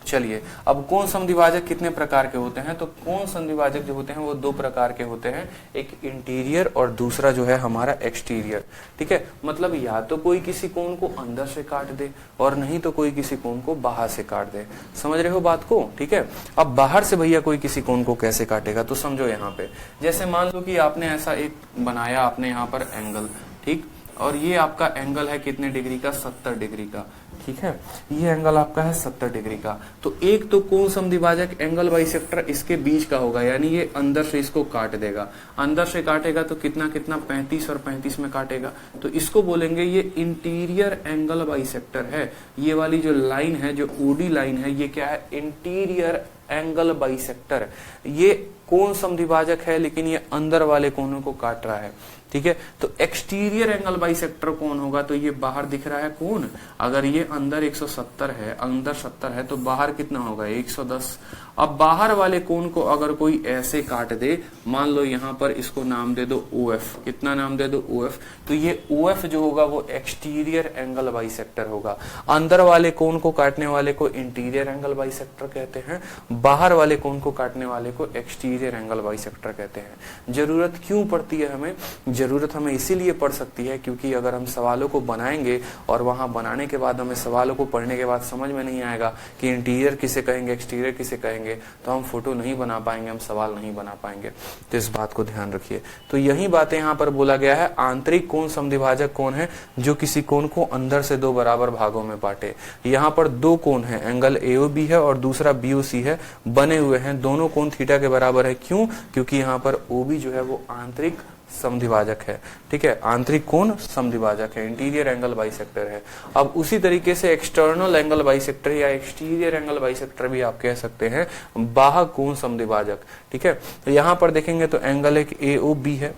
चलिए, अब कोण समद्विभाजक कितने प्रकार के होते हैं? तो कोण समद्विभाजक जो होते हैं वो दो प्रकार के होते हैं, एक इंटीरियर और दूसरा जो है हमारा एक्सटीरियर, ठीक है। मतलब या तो कोई किसी कोण को अंदर से काट दे और नहीं तो कोई किसी कोण को बाहर से काट दे। समझ रहे हो बात को? ठीक है। अब बाहर से भैया कोई किसी कोण को कैसे काटेगा, तो समझो यहाँ पे, जैसे मान लो कि आपने ऐसा एक बनाया, आपने यहाँ पर एंगल, ठीक, और ये आपका एंगल है कितने डिग्री का, 70 डिग्री का, ठीक है। ये एंगल आपका है 70 डिग्री का। तो एक तो कोण समद्विभाजक एंगल बाइसेक्टर इसके बीच का होगा, यानी ये अंदर से इसको काट देगा। अंदर से काटेगा तो कितना कितना, 35 और 35 में काटेगा, तो इसको बोलेंगे ये इंटीरियर एंगल बाइसेक्टर है। ये वाली जो लाइन है, जो OD लाइन है, ये क्या है, इंटीरियर एंगल बाइसेक्टर। ये कोण समद्विभाजक है लेकिन ये अंदर वाले कोणों को काट रहा है, ठीक है। तो एक्सटीरियर एंगल बाइसेक्टर कौन होगा? तो ये बाहर दिख रहा है कोण, अगर ये अंदर 170 है, अंदर 70 है, तो बाहर कितना होगा, 110। अब बाहर वाले कोण को अगर कोई ऐसे काट दे, मान लो यहाँ पर इसको नाम दे दो OF, कितना नाम दे दो, OF, तो ये OF जो होगा वो एक्सटीरियर एंगल बाइसेक्टर होगा। अंदर वाले कोण को काटने वाले को इंटीरियर एंगल बाइसेक्टर कहते हैं, बाहर वाले कोण को काटने वाले को एक्सटीरियर एंगल बाइसेक्टर कहते हैं। जरूरत क्यों पड़ती है हमें? जरूरत हमें इसीलिए पड़ सकती है क्योंकि अगर हम सवालों को बनाएंगे और वहां बनाने के बाद हमें सवालों को पढ़ने के बाद समझ में नहीं आएगा कि इंटीरियर किसे कहेंगे, एक्सटीरियर किसे कहेंगे, तो हम फोटो नहीं बना पाएंगे, हम सवाल नहीं बना पाएंगे। तो इस बात को ध्यान रखिए। तो यही बातें यहाँ पर बोला गया है। आंतरिक कोण समद्विभाजक कौन है? जो किसी कोण को अंदर से दो बराबर भागों में बांटे। यहाँ पर दो कोण है, एंगल AOB है और दूसरा BOC है, बने हुए हैं, दोनों कोण थीटा के बराबर है। क्यों? क्योंकि यहाँ पर OB जो है वो आंतरिक समद्विभाजक है, ठीक है। आंतरिक कोण समद्विभाजक है, इंटीरियर एंगल बाइसेक्टर है। अब उसी तरीके से एक्सटर्नल एंगल बाइसेक्टर या एक्सटीरियर एंगल बाइसेक्टर भी आप कह सकते हैं बाह्य कोण समद्विभाजक, ठीक है। तो यहां पर देखेंगे तो एंगल एक AOB है,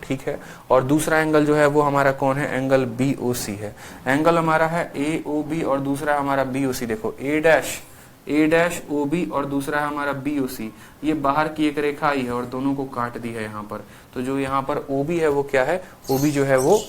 ठीक है, और दूसरा एंगल जो है वो हमारा कौन है, एंगल BOC है। एंगल हमारा है AOB और दूसरा हमारा BOC। देखो A डैश OB और दूसरा है हमारा BOC। ये बाहर की एक रेखा आई है और दोनों को काट दी है यहाँ पर। तो जो यहाँ पर OB है वो क्या है, OB जो है वो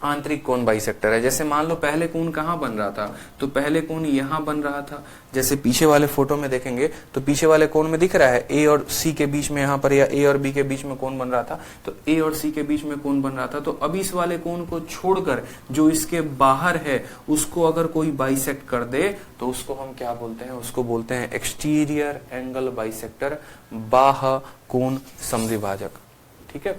आंतरिक कोण बाइसेक्टर है। जैसे मान लो पहले कोण कहाँ बन रहा था, तो पहले कोण यहाँ बन रहा था। जैसे पीछे वाले फोटो में देखेंगे तो पीछे वाले कोण में दिख रहा है A और C के बीच में यहाँ पर, या A और B के बीच में कोण बन रहा था, तो A और C के बीच में कोण बन रहा था। तो अब इस वाले कोण को छोड़कर जो इसके बाहर है उसको अगर कोई बाइसेक्ट कर दे तो उसको हम क्या बोलते हैं, उसको बोलते हैं एक्सटीरियर एंगल बाइसेक्टर, बाह्य कोण समद्विभाजक, ठीक है।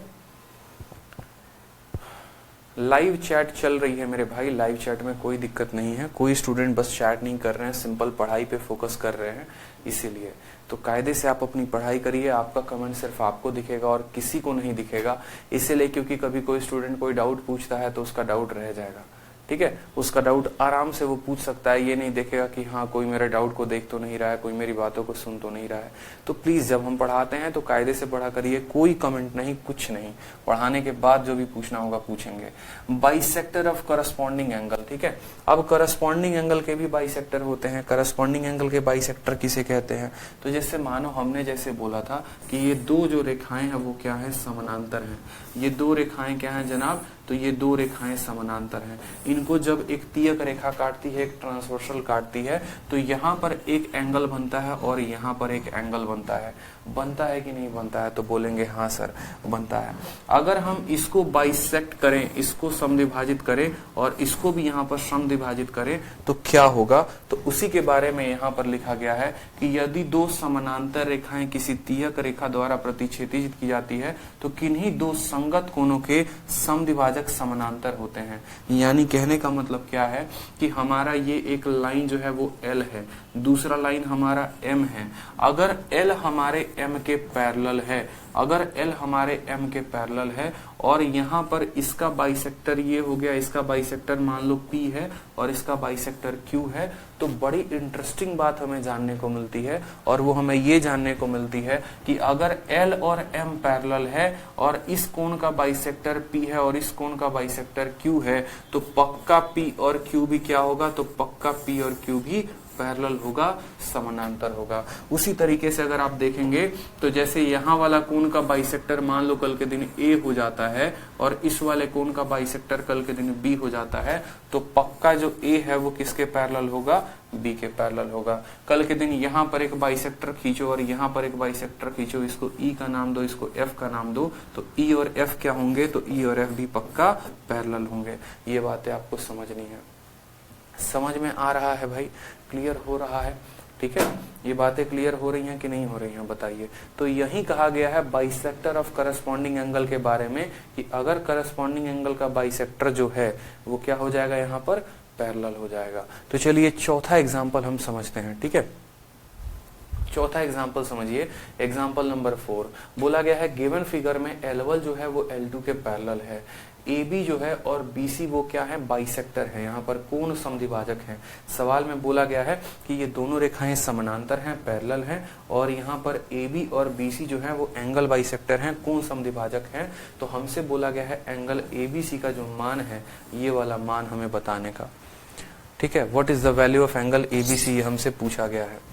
लाइव चैट चल रही है मेरे भाई, लाइव चैट में कोई दिक्कत नहीं है, कोई स्टूडेंट बस चैट नहीं कर रहे हैं, सिंपल पढ़ाई पे फोकस कर रहे हैं, इसीलिए तो कायदे से आप अपनी पढ़ाई करिए। आपका कमेंट सिर्फ आपको दिखेगा और किसी को नहीं दिखेगा, इसीलिए क्योंकि कभी कोई स्टूडेंट कोई डाउट पूछता है तो उसका डाउट रह जाएगा, ठीक है। उसका डाउट आराम से वो पूछ सकता है, ये नहीं देखेगा कि हाँ कोई मेरे डाउट को देख तो नहीं रहा है, कोई मेरी बातों को सुन तो नहीं रहा है। तो प्लीज जब हम पढ़ाते हैं तो कायदे से पढ़ा करिए, कोई कमेंट नहीं, कुछ नहीं। पढ़ाने के बाद जो भी पूछना होगा पूछेंगे। बाइसेक्टर ऑफ करस्पॉन्डिंग एंगल, ठीक है। अब करस्पॉन्डिंग एंगल के भी बाइसेक्टर होते हैं। करस्पॉन्डिंग एंगल के बाइसेक्टर किसे कहते हैं, तो जैसे मानो हमने जैसे बोला था कि ये दो जो रेखाएं हैं वो क्या है, समानांतर हैं। ये दो रेखाएं क्या हैं जनाब, तो ये दो रेखाएं समानांतर हैं। इनको जब एक तियक रेखा काटती है, एक ट्रांसवर्सल काटती है, तो यहाँ पर एक एंगल बनता है और यहाँ पर एक एंगल बनता है। बनता है कि नहीं बनता है, तो बोलेंगे हाँ सर बनता है। अगर हम इसको बाइसेक्ट करें, इसको समद्विभाजित करें और इसको भी यहाँ पर समद्विभाजित करें तो क्या होगा, तो उसी के बारे में यहाँ पर लिखा गया है कि यदि दो समानांतर रेखाएं किसी तियक रेखा द्वारा प्रतिच्छेदित की जाती है तो किन्हीं दो संगत कोणों के समद्विभाजक समानांतर होते हैं। यानी कहने का मतलब क्या है कि हमारा ये एक लाइन जो है वो L है, दूसरा लाइन हमारा M है। अगर L हमारे M के पैरेलल है, अगर L हमारे M के पैरेलल है और यहाँ पर इसका बाइसेक्टर ये हो गया, इसका बाइसेक्टर मान लो P है और इसका बाइसेक्टर Q है, तो बड़ी इंटरेस्टिंग बात हमें जानने को मिलती है। और वो हमें ये जानने को मिलती है कि अगर L और M पैरेलल है और इस कोण का बाइसेक्टर P है और इस कोण का बाइसेक्टर Q है, तो पक्का P और Q भी क्या होगा, तो पक्का P और Q भी पैरेलल होगा, समानांतर होगा। उसी तरीके से अगर आप देखेंगे तो जैसे यहाँ वाला कोण का बाइसेक्टर मान लो कल के दिन A हो जाता है और इस वाले कोण का बाइसेक्टर कल के दिन B हो जाता है, तो पक्का जो A है वो किसके पैरेलल होगा, B के पैरेलल होगा। कल के दिन यहाँ पर एक बाइसेक्टर खींचो और यहाँ पर एक बाइसेक्टर खींचो, इसको E का नाम दो, इसको F का नाम दो, तो E और F क्या होंगे, तो E और F भी पक्का पैरेलल होंगे। ये बातें आपको समझनी है। समझ में आ रहा है भाई, क्लियर हो रहा है, ठीक है। ये बातें क्लियर हो रही हैं कि नहीं हो रही हैं, बताइए। तो यही कहा गया है बाइसेक्टर ऑफ करस्पॉन्डिंग एंगल के बारे में कि अगर करस्पॉन्डिंग एंगल का बाइसेक्टर जो है वो क्या हो जाएगा, यहाँ पर पैरेलल हो जाएगा। तो चलिए चौथा एग्जाम्पल हम समझते हैं, ठीक है। चौथा एग्जाम्पल समझिए, एग्जाम्पल नंबर 4 बोला गया है गिवन फिगर में L1 जो है वो L2 के पैरेलल है, AB जो है और BC वो क्या है, बाइसेक्टर है, यहाँ पर कोण समद्विभाजक है। सवाल में बोला गया है कि ये दोनों रेखाएं समानांतर हैं, पैरेलल हैं और यहाँ पर AB और BC जो है वो एंगल बाइसेक्टर हैं, कोण समद्विभाजक हैं। तो हमसे बोला गया है एंगल ABC का जो मान है ये वाला मान हमें बताने का, ठीक है। What is the value of angle ABC, ये हमसे पूछा गया है।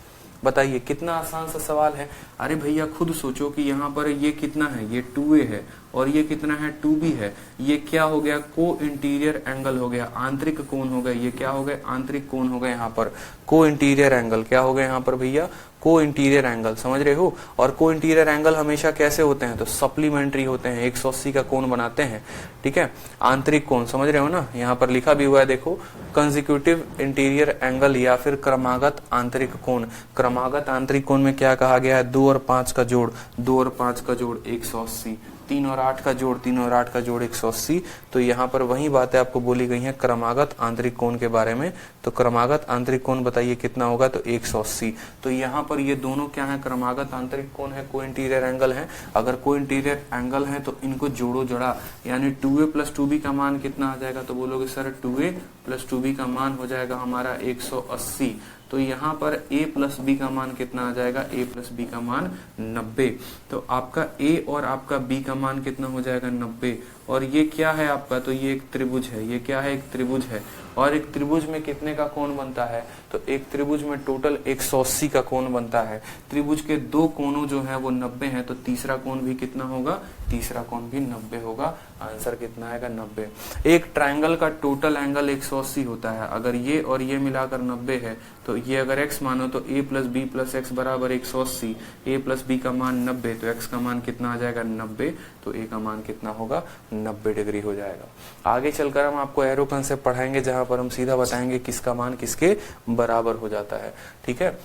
बताइए कितना आसान सा सवाल है। अरे भैया खुद सोचो कि यहाँ पर ये कितना है, ये 2A है और ये कितना है, 2B है। ये क्या हो गया, को इंटीरियर एंगल हो गया, आंतरिक कोण हो गया। ये क्या हो गया, आंतरिक कोण हो गया। यहाँ पर को इंटीरियर एंगल क्या हो गया, यहाँ पर भैया को इंटीरियर एंगल, समझ रहे हो। और को इंटीरियर एंगल हमेशा कैसे होते हैं, तो सप्लीमेंट्री होते हैं, 180 का कोण बनाते हैं, ठीक है। आंतरिक कोण समझ रहे हो ना, यहाँ पर लिखा भी हुआ है देखो, कंसेक्यूटिव इंटीरियर एंगल या फिर क्रमागत आंतरिक कोण। क्रमागत आंतरिक कोण में क्या कहा गया है, 2 और 5 का जोड़, 2 और 5 का जोड़ 180। 3 और 8 का जोड़, 3 और 8 का जोड़ 180। तो यहाँ पर वही बातें आपको बोली गई हैं क्रमागत आंतरिक कोण के बारे में। तो क्रमागत आंतरिक कोण बताइए कितना होगा, तो 180। तो यहाँ पर ये दोनों क्या है, क्रमागत आंतरिक कोण है, को इंटीरियर एंगल है। अगर को इंटीरियर एंगल है तो इनको जोड़ो जड़ा, यानी 2a + 2b का मान कितना आ जाएगा, तो बोलोगे सर 2a + 2b का मान हो जाएगा हमारा 180। तो यहाँ पर a + b का मान कितना आ जाएगा, a + b का मान 90। तो आपका a और आपका b का मान कितना हो जाएगा, 90। और ये क्या है आपका, तो ये एक त्रिभुज है। ये क्या है, एक त्रिभुज है। और एक त्रिभुज में कितने का कोण बनता है, तो एक त्रिभुज में टोटल 180 का कोण बनता है। त्रिभुज के दो कोणों जो है वो 90 है, तो तीसरा कोण भी कितना होगा, तीसरा कोण भी 90 होगा। आंसर कितना आएगा, 90। एक ट्रायंगल का टोटल एंगल 180 होता है। अगर ये और ये मिलाकर 90 है, तो ये अगर x मानो तो a + b + x बराबर 180, a + b का मान 90, तो x का मान कितना आ जाएगा, 90। तो a का मान कितना होगा, 90 डिग्री हो जाएगा। आगे चलकर हम आपको एरो कंसेप्ट पढ़ाएंगे, जहां पर हम सीधा बताएंगे किसका मान किसके बराबर हो जाता है। ठीक है,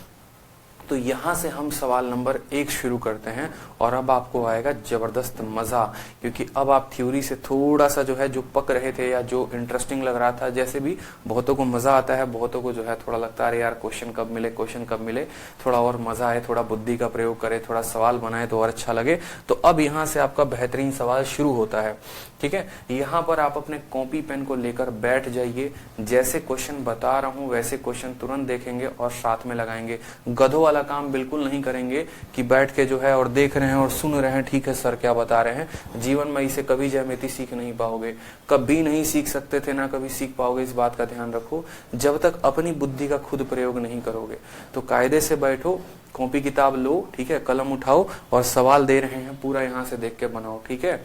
तो यहां से हम सवाल नंबर 1 शुरू करते हैं। और अब आपको आएगा जबरदस्त मजा, क्योंकि अब आप थ्योरी से थोड़ा सा जो है जो पक रहे थे या जो इंटरेस्टिंग लग रहा था, जैसे भी बहुतों को मजा आता है, बहुतों को जो है थोड़ा लगता है अरे यार क्वेश्चन कब मिले, क्वेश्चन कब मिले, थोड़ा और मजा आए, थोड़ा बुद्धि का प्रयोग करे, थोड़ा सवाल बनाए तो और अच्छा लगे। तो अब यहाँ से आपका बेहतरीन सवाल शुरू होता है। ठीक है, यहाँ पर आप अपने कॉपी पेन को लेकर बैठ जाइए। जैसे क्वेश्चन बता रहा हूं वैसे क्वेश्चन तुरंत देखेंगे और साथ में लगाएंगे। गधों वाला काम बिल्कुल नहीं करेंगे कि बैठ के जो है और देख रहे हैं और सुन रहे हैं, ठीक है सर क्या बता रहे हैं। जीवन में इसे कभी ज्यामिति सीख नहीं पाओगे, कभी नहीं सीख सकते थे, ना कभी सीख पाओगे। इस बात का ध्यान रखो, जब तक अपनी बुद्धि का खुद प्रयोग नहीं करोगे। तो कायदे से बैठो, कॉपी किताब लो, ठीक है, कलम उठाओ और सवाल दे रहे हैं पूरा यहाँ से देख के बनाओ। ठीक है,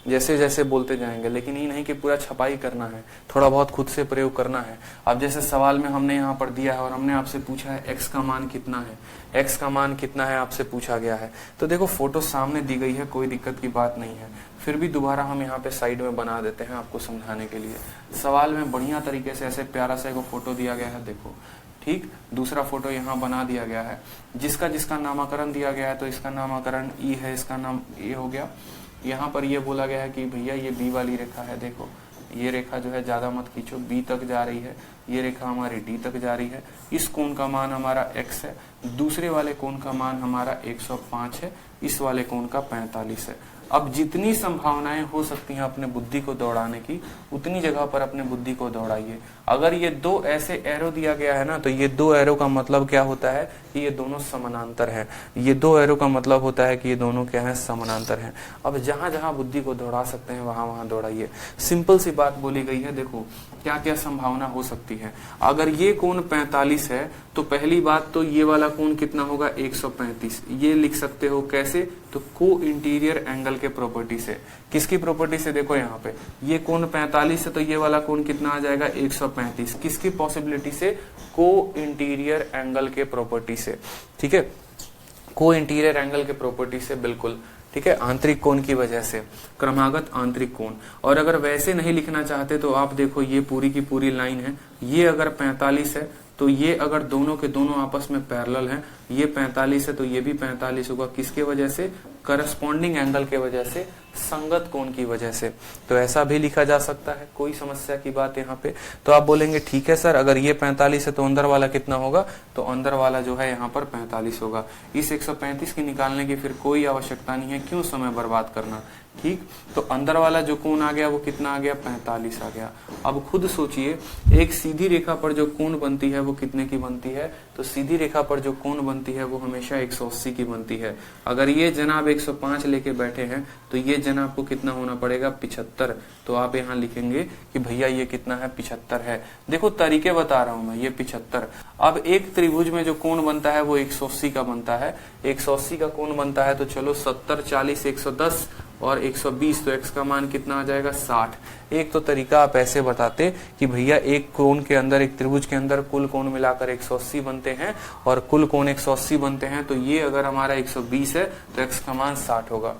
जैसे जैसे बोलते जाएंगे, लेकिन ये नहीं कि पूरा छपाई करना है, थोड़ा बहुत खुद से प्रयोग करना है। अब जैसे सवाल में हमने यहाँ पर दिया है और हमने आपसे पूछा है x का मान कितना है, x का मान कितना है आपसे पूछा गया है। तो देखो फोटो सामने दी गई है, कोई दिक्कत की बात नहीं है, फिर भी दोबारा हम यहाँ पे साइड में बना देते हैं आपको समझाने के लिए। सवाल में बढ़िया तरीके से ऐसे प्यारा सा एक फोटो दिया गया है, देखो ठीक। दूसरा फोटो यहाँ बना दिया गया है, जिसका जिसका नामकरण दिया गया है। तो इसका नामकरण ई है, इसका नाम ए हो गया। यहाँ पर ये बोला गया है कि भैया ये बी वाली रेखा है, देखो ये रेखा जो है ज्यादा मत खींचो, बी तक जा रही है, ये रेखा हमारी डी तक जा रही है। इस कोण का मान हमारा x है, दूसरे वाले कोण का मान हमारा 105 है, इस वाले कोण का 45 है। अब जितनी संभावनाएं हो सकती हैं अपने बुद्धि को दौड़ाने की, उतनी जगह पर अपने बुद्धि को दौड़ाइए। अगर ये दो ऐसे एरो दिया गया है ना, तो ये दो एरो का मतलब क्या होता है कि ये दोनों समानांतर हैं। ये दो एरो का मतलब होता है कि ये दोनों क्या है, समानांतर हैं। अब जहां जहां बुद्धि को दौड़ा सकते हैं वहां वहां दौड़ाइए। सिंपल सी बात बोली गई है, देखो क्या क्या संभावना हो सकती है। अगर ये कोण 45 है, तो पहली बात तो ये वाला कोण कितना होगा, 135। ये लिख सकते हो कैसे, तो को इंटीरियर एंगल के प्रॉपर्टी से। किसकी प्रॉपर्टी से, देखो यहाँ पे ये कोण 45 है, तो ये वाला कोण कितना आ जाएगा, 135। किसकी पॉसिबिलिटी से, को इंटीरियर एंगल के प्रॉपर्टी से। ठीक है, को इंटीरियर एंगल के प्रॉपर्टी से, बिल्कुल ठीक है, आंतरिक कोण की वजह से, क्रमागत आंतरिक कोण। और अगर वैसे नहीं लिखना चाहते तो आप देखो ये पूरी की पूरी लाइन है, ये अगर 45 है तो ये अगर दोनों के दोनों आपस में पैरेलल हैं, ये 45 है तो ये भी 45 होगा। किसके वजह से, करस्पॉन्डिंग एंगल के वजह से, संगत कोण की वजह से। तो ऐसा भी लिखा जा सकता है, कोई समस्या की बात यहाँ पे। तो आप बोलेंगे ठीक है सर, अगर ये 45 है तो अंदर वाला कितना होगा, तो अंदर वाला जो है यहाँ पर 45 होगा। इस 135 की निकालने की फिर कोई आवश्यकता नहीं है, क्यों समय बर्बाद करना। ठीक, तो अंदर वाला जो कोण आ गया वो कितना आ गया, 45 आ गया। अब खुद सोचिए, एक सीधी रेखा पर जो कोण बनती है वो कितने की बनती है, तो सीधी रेखा पर जो कोण बनती है वो हमेशा 180 की बनती है। अगर ये जनाब 105 लेके बैठे हैं तो ये जनाब को कितना होना पड़ेगा, 75। तो आप यहाँ लिखेंगे कि भैया ये कितना है, 75 है। देखो तरीके बता रहा हूं मैं, ये 75। अब एक त्रिभुज में जो कोण बनता है वो 180 का बनता है। 180 का कोण बनता है, तो चलो 70, 40, 110 और 120, तो x का मान कितना आ जाएगा, 60। एक तो तरीका आप ऐसे बताते कि भैया एक कोण के अंदर, एक त्रिभुज के अंदर कुल कोण मिलाकर 180 बनते हैं और कुल कोण 180 बनते हैं, तो ये अगर हमारा 120 है तो x का मान 60 होगा।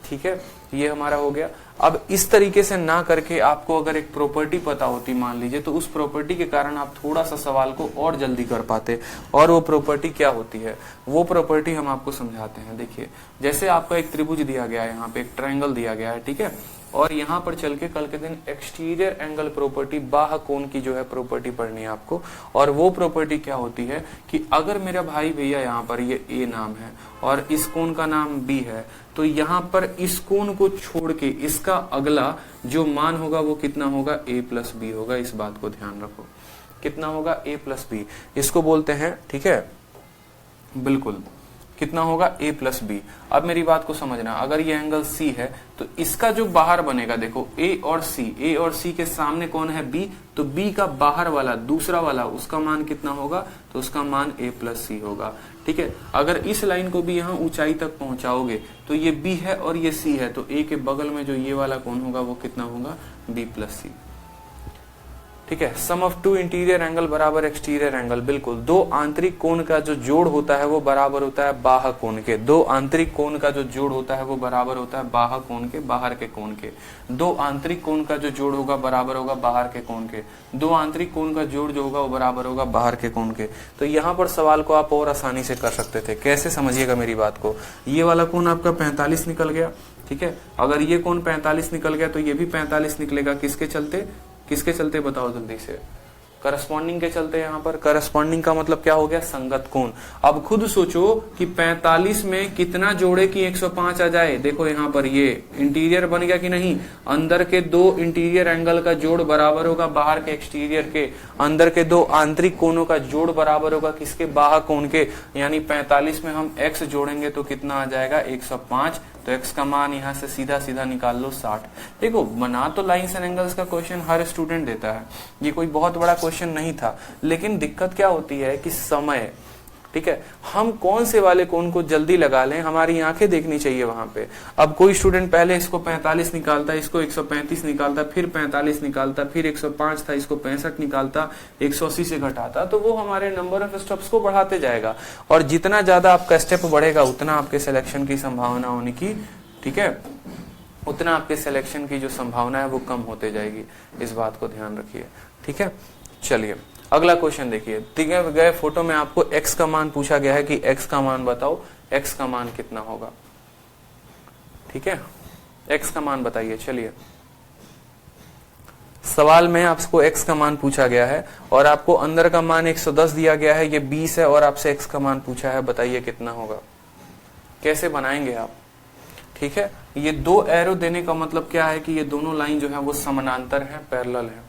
ठीक है, ये हमारा हो गया। अब इस तरीके से ना करके आपको अगर एक प्रॉपर्टी पता होती मान लीजिए, तो उस प्रॉपर्टी के कारण आप थोड़ा सा सवाल को और जल्दी कर पाते। और वो प्रॉपर्टी क्या होती है, वो प्रॉपर्टी हम आपको समझाते हैं। देखिए, जैसे आपका एक त्रिभुज दिया गया है, यहाँ पे एक ट्रायंगल दिया गया है, ठीक है, और यहाँ पर चल के कल के दिन एक्सटीरियर एंगल प्रॉपर्टी, बाह्य कोण की जो है प्रॉपर्टी पढ़नी है आपको। और वो प्रॉपर्टी क्या होती है कि अगर मेरा भाई भैया यहाँ पर ये ए नाम है और इस कोण का नाम बी है, तो यहाँ पर इस कोण को छोड़ के इसका अगला जो मान होगा वो कितना होगा, ए प्लस बी होगा। इस बात को ध्यान रखो, कितना होगा, ए प्लस बी, इसको बोलते हैं, ठीक है, बिल्कुल, कितना होगा, a प्लस बी। अब मेरी बात को समझना, अगर ये एंगल C है तो इसका जो बाहर बनेगा, देखो a और C के सामने कौन है, b, तो b का बाहर वाला दूसरा वाला उसका मान कितना होगा, तो उसका मान a प्लस सी होगा। ठीक है, अगर इस लाइन को भी यहाँ ऊंचाई तक पहुंचाओगे तो ये b है और ये c है, तो a के बगल में जो ये वाला कौन होगा वो कितना होगा, b प्लस सी। ठीक है, सम ऑफ टू इंटीरियर एंगल बराबर एक्सटीरियर एंगल, बिल्कुल, दो आंतरिक कोण का जो जोड़ होता है वो बराबर होता है बाह्य कोण के। दो आंतरिक कोण का जो जोड़ होता है वो बराबर होता है बाह्य कोण के, बाहर के कोण के। दो आंतरिक कोण का जो जोड़ होगा बराबर होगा बाहर के कोण के। दो आंतरिक कोण का जोड़ जो होगा वो बराबर होगा बाहर के कोण के। तो यहाँ पर सवाल को आप और आसानी से कर सकते थे। कैसे, समझिएगा मेरी बात को। ये वाला कोण आपका 45 निकल गया, ठीक है, अगर ये कोण 45 निकल गया तो ये भी 45 निकलेगा। किसके चलते, किसके चलते बताओ जल्दी से, करस्पॉन्डिंग के चलते। यहाँ पर करस्पॉन्डिंग का मतलब क्या हो गया, संगत कोण। अब खुद सोचो कि 45 में कितना जोड़े कि 105 आ जाए। देखो यहाँ पर ये इंटीरियर बन गया कि नहीं, अंदर के दो इंटीरियर एंगल का जोड़ बराबर होगा बाहर के एक्सटीरियर के। अंदर के दो आंतरिक कोणों का जोड़ बराबर होगा किसके, बाह्य कोण के। यानी 45 में हम x जोड़ेंगे तो कितना आ जाएगा, 105। तो x का मान यहाँ से सीधा सीधा निकाल लो 60। देखो, बना तो लाइंस एंड एंगल्स का क्वेश्चन हर स्टूडेंट देता है, ये कोई बहुत बड़ा क्वेश्चन नहीं था। लेकिन दिक्कत क्या होती है कि समय, ठीक है, हम कौन से वाले कोण को जल्दी लगा लें, हमारी आंखें देखनी चाहिए वहां पे। अब कोई स्टूडेंट पहले इसको 45 निकालता, इसको 135 निकालता, फिर 45 निकालता, फिर 105 था, इसको 65 निकालता, 180 से घटाता, तो वो हमारे नंबर ऑफ स्टेप्स को बढ़ाते जाएगा। और जितना ज्यादा आपका स्टेप बढ़ेगा उतना आपके सिलेक्शन की संभावना होने की, ठीक है, उतना आपके सिलेक्शन की जो संभावना है वो कम होते जाएगी। इस बात को ध्यान रखिए, ठीक है। चलिए अगला क्वेश्चन देखिए। दिए गए फोटो में आपको x का मान पूछा गया है कि x का मान बताओ, x का मान कितना होगा। ठीक है, x का मान बताइए। चलिए, सवाल में आपको x का मान पूछा गया है और आपको अंदर का मान 110 दिया गया है, ये 20 है और आपसे x का मान पूछा है, बताइए कितना होगा। कैसे बनाएंगे आप। ठीक है, ये दो एरो देने का मतलब क्या है कि ये दोनों लाइन जो है वो समानांतर है, पैरेलल है।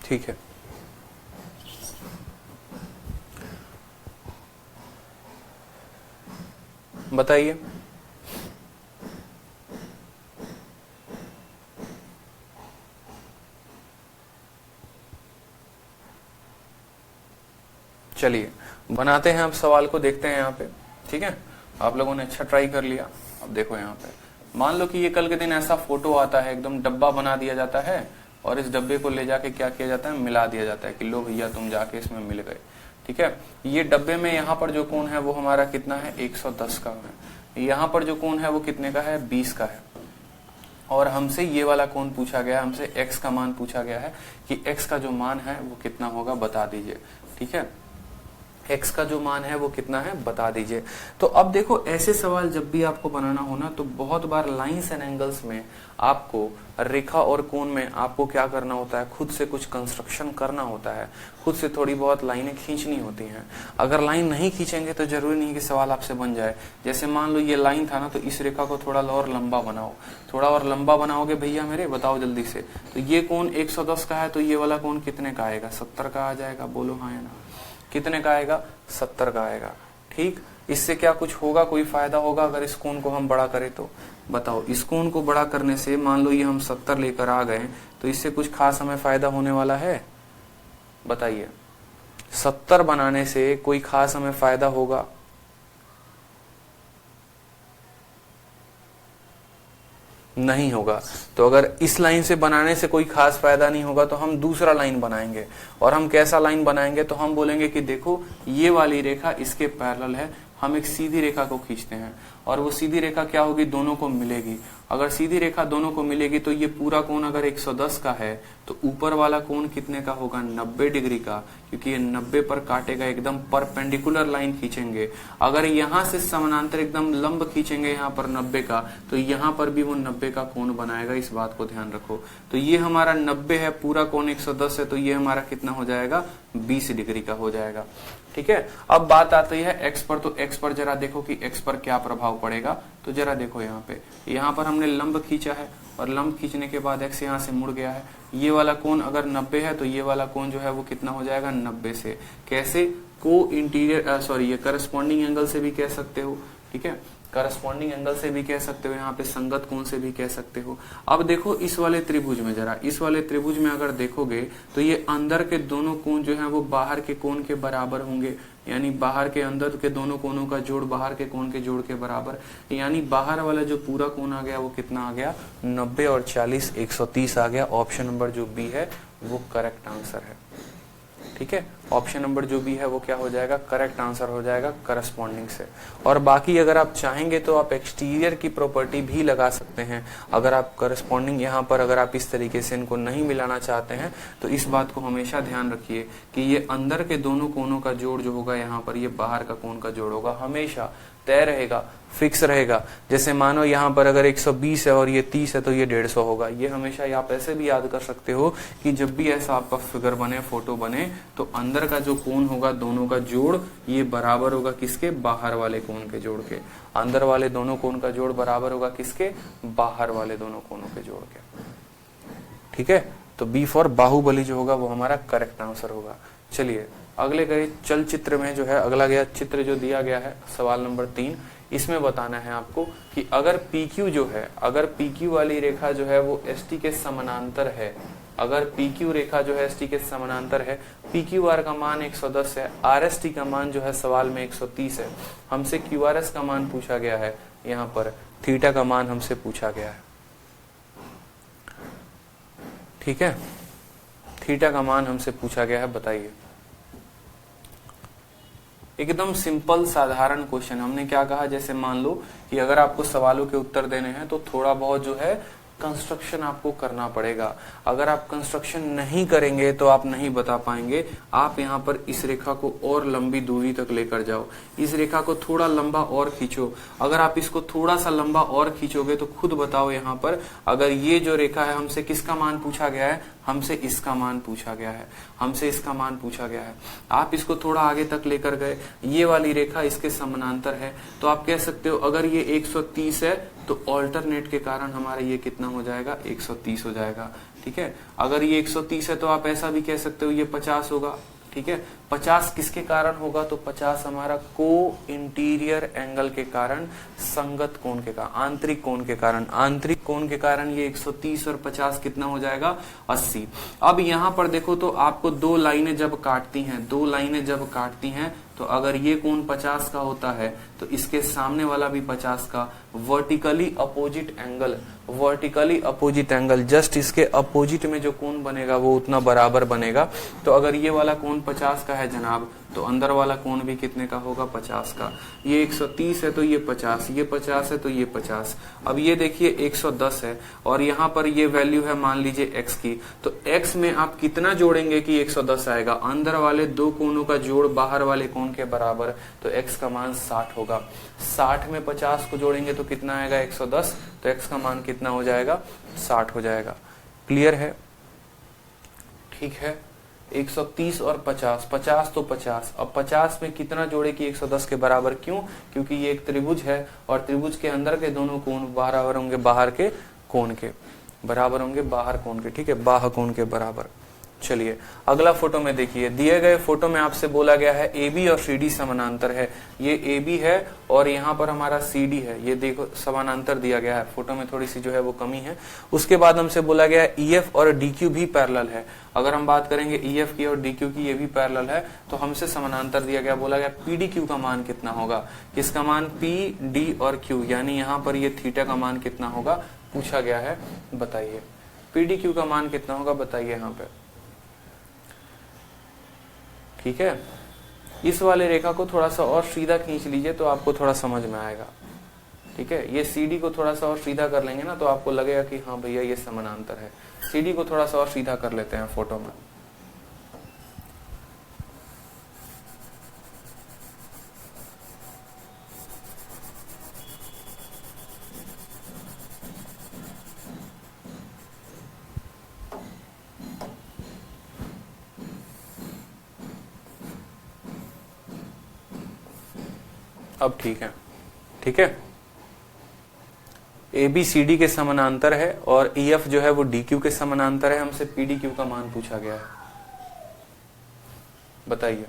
ठीक है, बताइए। चलिए बनाते हैं अब सवाल को, देखते हैं यहाँ पे। ठीक है, आप लोगों ने अच्छा ट्राई कर लिया। अब देखो यहाँ पे, मान लो कि ये कल के दिन ऐसा फोटो आता है, एकदम डब्बा बना दिया जाता है और इस डब्बे को ले जाके क्या किया जाता है, मिला दिया जाता है कि लो भैया तुम जाके इसमें मिल गए। ठीक है, ये डब्बे में यहाँ पर जो कोण है वो हमारा कितना है, 110 का है। यहाँ पर जो कोण है वो कितने का है, 20 का है। और हमसे ये वाला कोण पूछा गया, हमसे x का मान पूछा गया है कि x का जो मान है वो कितना होगा, बता दीजिए। ठीक है, x का जो मान है वो कितना है, बता दीजिए। तो अब देखो, ऐसे सवाल जब भी आपको बनाना हो ना, तो बहुत बार लाइंस एंड एंगल्स में आपको रेखा और कोण में आपको क्या करना होता है, खुद से कुछ कंस्ट्रक्शन करना होता है, खुद से थोड़ी बहुत लाइनें खींचनी होती हैं। अगर लाइन नहीं खींचेंगे तो जरूरी नहीं कि सवाल आपसे बन जाए। जैसे मान लो ये लाइन था ना, तो इस रेखा को थोड़ा और लंबा बनाओ। थोड़ा और लंबा बनाओगे भैया मेरे, बताओ जल्दी से। तो ये कोण 110 का है, तो ये वाला कोण कितने का आएगा, 70 का आ जाएगा। बोलो हाँ या ना, कितने का आएगा, 70 का आएगा। ठीक, इससे क्या कुछ होगा, कोई फायदा होगा अगर इस कोण को हम बड़ा करें तो। बताओ, इस कोण को बड़ा करने से मान लो ये हम 70 लेकर आ गए, तो इससे कुछ खास हमें फायदा होने वाला है, बताइए। 70 बनाने से कोई खास हमें फायदा होगा, नहीं होगा। तो अगर इस लाइन से बनाने से कोई खास फायदा नहीं होगा तो हम दूसरा लाइन बनाएंगे। और हम कैसा लाइन बनाएंगे, तो हम बोलेंगे कि देखो ये वाली रेखा इसके पैरेलल है, हम एक सीधी रेखा को खींचते हैं और वो सीधी रेखा क्या होगी, दोनों को मिलेगी। अगर सीधी रेखा दोनों को मिलेगी तो ये पूरा कोण अगर 110 का है तो ऊपर वाला कोण कितने का होगा, 90 डिग्री का, क्योंकि ये 90 पर काटेगा, एकदम परपेंडिकुलर लाइन खींचेंगे। अगर यहाँ से समानांतर एकदम लंब खींचेंगे यहाँ पर 90 का, तो यहाँ पर भी वो 90 का कोण बनाएगा, इस बात को ध्यान रखो। तो ये हमारा 90 है, पूरा कोण 110 है, तो ये हमारा कितना हो जाएगा, 20 डिग्री का हो जाएगा। ठीक है, अब बात आती है एक्स पर। तो एक्स पर जरा देखो कि एक्स पर क्या प्रभाव पड़ेगा। तो जरा देखो यहाँ पर हमने लंब खींचा है और लंब खींचने के बाद एक्स यहाँ से मुड़ गया है। ये वाला कोण अगर 90 है तो ये वाला कोण जो है वो कितना हो जाएगा, 90 से। कैसे, ये करस्पॉन्डिंग एंगल से भी कह सकते हो। ठीक है, करस्पॉन्डिंग एंगल से भी कह सकते हो, यहाँ पे संगत कोण से भी कह सकते हो। अब देखो इस वाले त्रिभुज में, जरा इस वाले त्रिभुज में अगर देखोगे तो ये अंदर के दोनों कोण जो है वो बाहर के कोण के बराबर होंगे, यानी बाहर के अंदर के दोनों कोणों का जोड़ बाहर के कोण के जोड़ के बराबर, यानी बाहर वाला जो पूरा कोण आ गया वो कितना आ गया, 90 और 40 130 आ गया। ऑप्शन नंबर जो बी है वो करेक्ट आंसर है। ठीक है, ऑप्शन नंबर जो भी है वो क्या हो जाएगा, करेक्ट आंसर हो जाएगा करस्पॉन्डिंग से। और बाकी अगर आप चाहेंगे तो आप एक्सटीरियर की प्रॉपर्टी भी लगा सकते हैं। अगर आप करस्पॉन्डिंग यहाँ पर अगर आप इस तरीके से इनको नहीं मिलाना चाहते हैं तो इस बात को हमेशा ध्यान रखिए कि ये अंदर के दोनों कोणों का जोड़ जो होगा यहाँ पर, ये बाहर का कोण का जोड़ होगा, हमेशा तय रहेगा, फिक्स रहेगा। जैसे मानो यहाँ पर अगर 120 है और ये 30 है तो ये 150 होगा। ये हमेशा आप ऐसे भी याद कर सकते हो कि जब भी ऐसा आपका फिगर बने, फोटो बने, तो अंदर का जो कोण होगा दोनों का जोड़ ये बराबर होगा किसके, बाहर वाले कोण के जोड़ के। अंदर वाले दोनों कोण का जोड़ बराबर होगा किसके, बाहर वाले दोनों कोणों के जोड़ के। ठीक है, तो बी फॉर बाहुबली जो होगा वो हमारा करेक्ट आंसर होगा। चलिए अगले गए चलचित्र में जो है, अगला गया चित्र जो दिया गया है सवाल नंबर 3, इसमें बताना है आपको कि अगर PQ जो है, अगर PQ वाली रेखा जो है वो ST के समानांतर है, अगर PQ रेखा जो है ST के समानांतर है, PQR का मान 110 है, RST का मान जो है सवाल में 130 है, हमसे QRS का मान पूछा गया है, यहाँ पर थीटा का मान हमसे पूछा गया है। ठीक है, थीटा का मान हमसे पूछा गया है, बताइए। एकदम सिंपल साधारण क्वेश्चन। हमने क्या कहा, जैसे मान लो कि अगर आपको सवालों के उत्तर देने हैं तो थोड़ा बहुत जो है कंस्ट्रक्शन आपको करना पड़ेगा। अगर आप कंस्ट्रक्शन नहीं करेंगे तो आप नहीं बता पाएंगे। आप यहाँ पर इस रेखा को और लंबी दूरी तक लेकर जाओ, इस रेखा को थोड़ा लंबा और खींचो। अगर आप इसको थोड़ा सा लंबा और खींचोगे तो खुद बताओ यहाँ पर, अगर ये जो रेखा है हमसे किसका मान पूछा गया है, हमसे इसका मान पूछा गया है, हमसे इसका मान पूछा गया है। आप इसको थोड़ा आगे तक लेकर गए, ये वाली रेखा इसके समानांतर है, तो आप कह सकते हो अगर ये 130 है तो ऑल्टरनेट के कारण हमारा ये कितना हो जाएगा, 130 हो जाएगा। ठीक है, अगर ये 130 है तो आप ऐसा भी कह सकते हो ये 50 होगा। ठीक है, 50 किसके कारण होगा, तो 50 हमारा को इंटीरियर एंगल के कारण, संगत कोण के कारण, आंतरिक कोण के कारण, आंतरिक कोण के कारण ये 130 और 50 कितना हो जाएगा, 80। अब यहाँ पर देखो तो आपको दो लाइनें जब काटती हैं, दो लाइनें जब काटती हैं तो अगर ये कोण 50 का होता है तो इसके सामने वाला भी 50 का, vertically opposite angle, vertically opposite angle, just इसके अपोजिट में जो कोण बनेगा वो उतना बराबर बनेगा। तो अगर ये वाला कोण 50 का है जनाब, तो अंदर वाला कोण भी कितने का होगा, 50 का। ये 130 है तो ये 50, ये 50 है तो ये 50। अब ये देखिए 110 है और यहाँ पर ये वैल्यू है मान लीजिए x की, तो x में आप कितना जोड़ेंगे कि 110 आएगा, अंदर वाले दो कोणों का जोड़ बाहर वाले कोण के बराबर, तो x का मान 60 होगा। 60 में 50 को जोड़ेंगे तो कितना आएगा, 110, तो x का मान कितना हो जाएगा, 60 हो जाएगा। क्लियर है, ठीक है। 130 और 50, 50 तो 50, अब 50 में कितना जोड़े कि 110 के बराबर, क्यों, क्योंकि ये एक त्रिभुज है और त्रिभुज के अंदर के दोनों कोण बराबर होंगे बाहर के कोण के, बराबर होंगे बाहर कोण के। ठीक है, बाह्य कोण के बराबर। चलिए अगला फोटो में देखिए, दिए गए फोटो में आपसे बोला गया है AB और CD समानांतर है। ये AB है और यहाँ पर हमारा CD है, ये देखो समानांतर दिया गया है। फोटो में थोड़ी सी जो है वो कमी है। उसके बाद हमसे बोला गया है EF और DQ भी पैरेलल है। अगर हम बात करेंगे EF की और DQ की, ये भी पैरेलल है, तो हमसे समानांतर दिया गया, बोला गया PDQ का मान कितना होगा, किसका मान P, D और Q, यानी यहाँ पर ये थीटा का मान कितना होगा, पूछा गया है, बताइए। PDQ का मान कितना होगा बताइए यहाँ पे। ठीक है, इस वाले रेखा को थोड़ा सा और सीधा खींच लीजिए तो आपको थोड़ा समझ में आएगा। ठीक है, ये CD को थोड़ा सा और सीधा कर लेंगे ना तो आपको लगेगा कि हाँ भैया ये समानांतर है। CD को थोड़ा सा और सीधा कर लेते हैं फोटो में। अब ठीक है, ठीक है, ABCD के समानांतर है और EF जो है वो DQ के समानांतर है। हमसे PDQ का मान पूछा गया है, बताइए।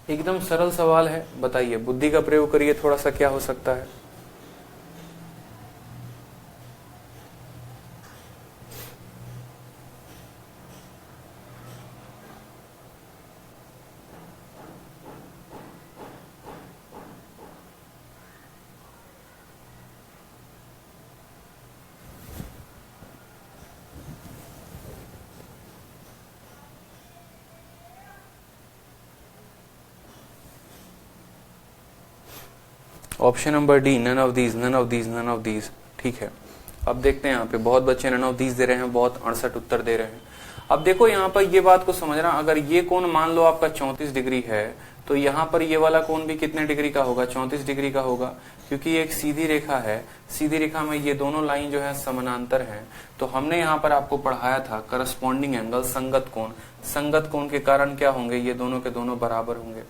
एकदम सरल सवाल है, बताइए, बुद्धि का प्रयोग करिए थोड़ा सा, क्या हो सकता है। Option number D, none of these, none of these, none of these. ठीक है, अब देखते हैं यहाँ पे बहुत बच्चे नन ऑफ दीज दे रहे हैं, बहुत 68 उत्तर दे रहे हैं। अब देखो यहाँ पर ये बात को समझना, अगर ये कोण मान लो आपका 34 डिग्री है तो यहाँ पर ये वाला कोण भी कितने डिग्री का होगा, 34 डिग्री का होगा, क्योंकि ये एक सीधी रेखा है। सीधी रेखा में ये दोनों लाइन जो है समानांतर हैं। तो हमने यहाँ पर आपको पढ़ाया था करस्पॉन्डिंग एंगल, संगत कोण। संगत कोण के कारण क्या होंगे, ये दोनों के दोनों बराबर होंगे।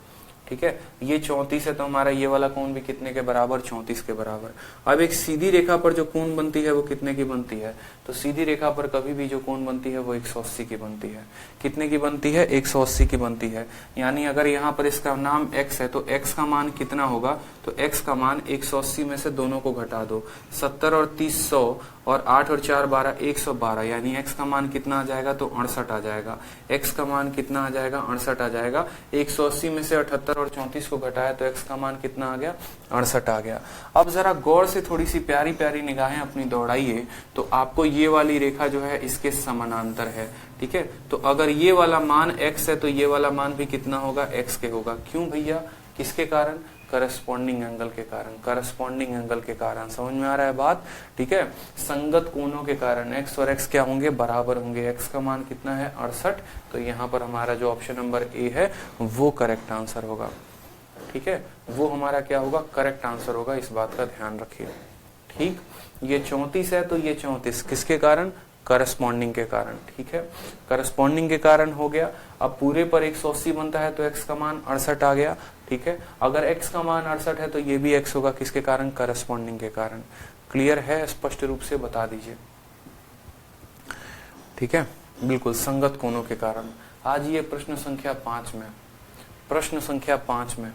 ठीक है, ये 34 है तो हमारा ये वाला कोण भी कितने के बराबर, 34 के बराबर। अब एक सीधी रेखा पर जो कोण बनती है वो कितने की बनती है, तो सीधी रेखा पर कभी भी जो कोण बनती है वो 180 की बनती है। कितने की बनती है, 180 की बनती है। यानी अगर यहाँ पर इसका नाम x है तो x का मान कितना होगा, तो x का मान 180 में से दोनों को घटा दो, 70 और 30 100 और 8 और 4 12 112, यानी x का मान कितना आ जाएगा, तो 68 आ जाएगा। x का मान कितना आ जाएगा, 68 आ जाएगा। 180 में से 78 और 34 को घटाया तो x का मान कितना आ गया, 68 आ गया। अब जरा गौर से थोड़ी सी प्यारी प्यारी निगाहें अपनी दौड़ाइए तो आपको ये वाली रेखा जो है इसके समानांतर है। ठीक है, तो अगर ये वाला मान x है तो ये वाला मान भी कितना होगा, x के होगा। क्यों भैया, किसके कारण, करस्पॉन्डिंग एंगल के कारण। करस्पॉन्डिंग एंगल के कारण, समझ में आ रहा है बात। ठीक है, संगत कोणों के कारण x और x क्या होंगे, बराबर होंगे। x का मान कितना है, 68, तो यहाँ पर हमारा जो ऑप्शन नंबर ए है वो करेक्ट आंसर होगा। ठीक है, वो हमारा क्या होगा, करेक्ट आंसर होगा, इस बात का ध्यान रखिए। ठीक, ये 34 है तो ये 34 किसके कारण, करस्पॉन्डिंग के कारण। ठीक है, करस्पॉन्डिंग के कारण हो गया। अब पूरे पर 180 बनता है तो x का मान 68 आ गया। ठीक है, अगर x का मान 68 है तो ये भी x होगा, किसके कारण, करस्पॉन्डिंग के कारण। क्लियर है, स्पष्ट रूप से बता दीजिए। ठीक है, बिल्कुल, संगत कोणों के कारण। आज ये प्रश्न संख्या 5 में, प्रश्न संख्या 5 में,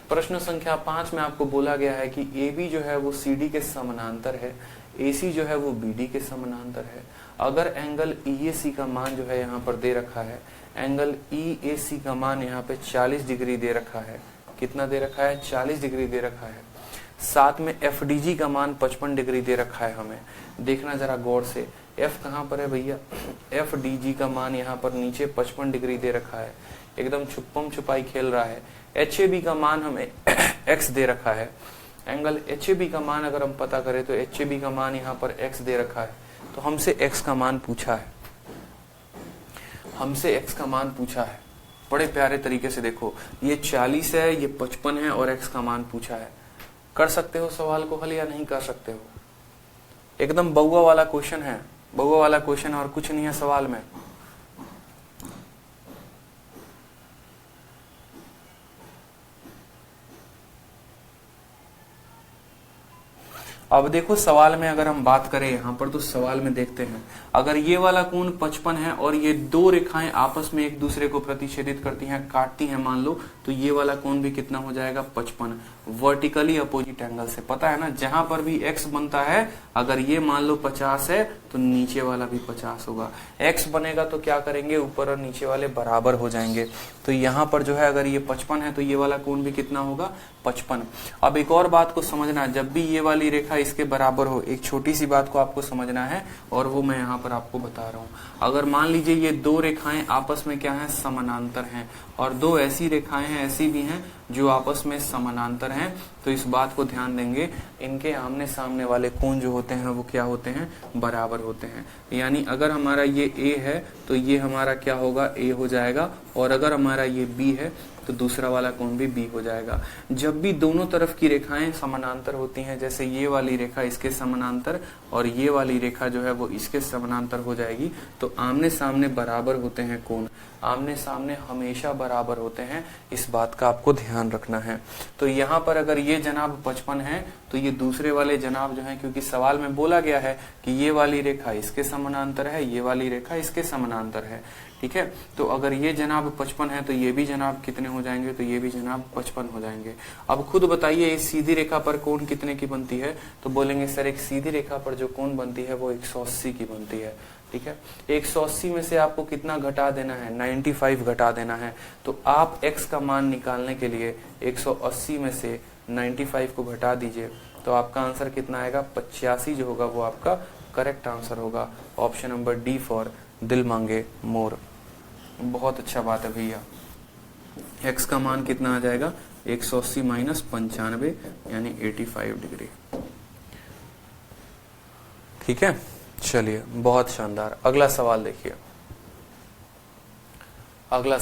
प्रश्न संख्या 5 में आपको बोला गया है कि AB जो है वो CD के समानांतर है, AC जो है वो BD के समानांतर है। अगर एंगल EAC का मान जो है यहाँ पर दे रखा है, एंगल EAC का मान यहाँ पे 40 डिग्री दे रखा है। कितना दे रखा है, 40 डिग्री दे रखा है। साथ में FDG का मान 55 डिग्री दे रखा है। हमें देखना जरा गौर से, F कहाँ पर है भैया, FDG का मान यहाँ पर नीचे 55 डिग्री दे रखा है, एकदम छुपम छुपाई खेल रहा है। HAB का मान हमें x दे रखा है। एंगल HAB का मान अगर हम पता करें तो HAB का मान यहाँ पर x दे रखा है, तो हमसे x का मान पूछा है, हमसे x का मान पूछा है। बड़े प्यारे तरीके से देखो, ये 40 है, ये 55 है और x का मान पूछा है। कर सकते हो सवाल को हल या नहीं कर सकते हो, एकदम बउआ वाला क्वेश्चन है, बउआ वाला क्वेश्चन और कुछ नहीं है सवाल में। अब देखो सवाल में अगर हम बात करें यहाँ पर, तो सवाल में देखते हैं, अगर ये वाला कोण 55 है और ये दो रेखाएं आपस में एक दूसरे को प्रतिच्छेदित करती हैं, काटती हैं मान लो, तो ये वाला कोण भी कितना हो जाएगा, 55। वर्टिकली अपोजिट एंगल से, पता है ना, जहां पर भी x बनता है, अगर ये मान लो 50 है तो नीचे वाला भी 50 होगा। x बनेगा तो क्या करेंगे, ऊपर और नीचे वाले बराबर हो जाएंगे। तो यहाँ पर जो है अगर ये 55 है तो ये वाला कोण भी कितना होगा, 55। अब एक और बात को समझना, जब भी ये वाली रेखा इसके बराबर हो, एक छोटी सी बात को आपको समझना है और वो मैं यहाँ पर आपको बता रहा हूँ। अगर मान लीजिए ये दो रेखाएं आपस में क्या है, समानांतर हैं, और दो ऐसी रेखाएं हैं, ऐसी भी हैं जो आपस में समानांतर हैं, तो इस बात को ध्यान देंगे, इनके आमने सामने वाले कोण जो होते हैं वो क्या होते हैं, बराबर होते हैं। यानी अगर हमारा ये A है तो ये हमारा क्या होगा, A हो जाएगा, और अगर हमारा ये B है तो दूसरा वाला कोण भी B हो जाएगा। जब भी दोनों तरफ की रेखाएं समानांतर होती हैं, जैसे ये वाली रेखा इसके समानांतर और ये वाली रेखा जो है वो इसके समानांतर हो जाएगी, तो आमने सामने बराबर होते हैं कोण, आमने सामने हमेशा बराबर होते हैं, इस बात का आपको ध्यान रखना है। तो यहाँ पर अगर ये जनाब 55 है तो ये दूसरे वाले जनाब जो है, क्योंकि सवाल में बोला गया है कि ये वाली रेखा इसके समानांतर है, ये वाली रेखा इसके समानांतर है, ठीक है। तो अगर ये जनाब 55 है तो ये भी जनाब कितने हो जाएंगे, तो ये भी जनाब 55 हो जाएंगे। अब खुद बताइए इस सीधी रेखा पर कोण कितने की बनती है, तो बोलेंगे सर एक सीधी रेखा पर जो कोण बनती है वो 180 की बनती है, ठीक है। 180 में से आपको कितना घटा देना है, 95 घटा देना है। तो आप x का मान निकालने के लिए 180 में से 95 को घटा दीजिए, तो आपका आंसर कितना आएगा, 85 जो होगा वो आपका करेक्ट आंसर होगा। ऑप्शन नंबर डी फॉर दिल मांगे मोर। बहुत अच्छा बात है भैया। x का मान कितना आ जाएगा, 180 माइनस 95 यानी 85 डिग्री, ठीक है। चलिए बहुत शानदार। अगला सवाल देखिए। अगला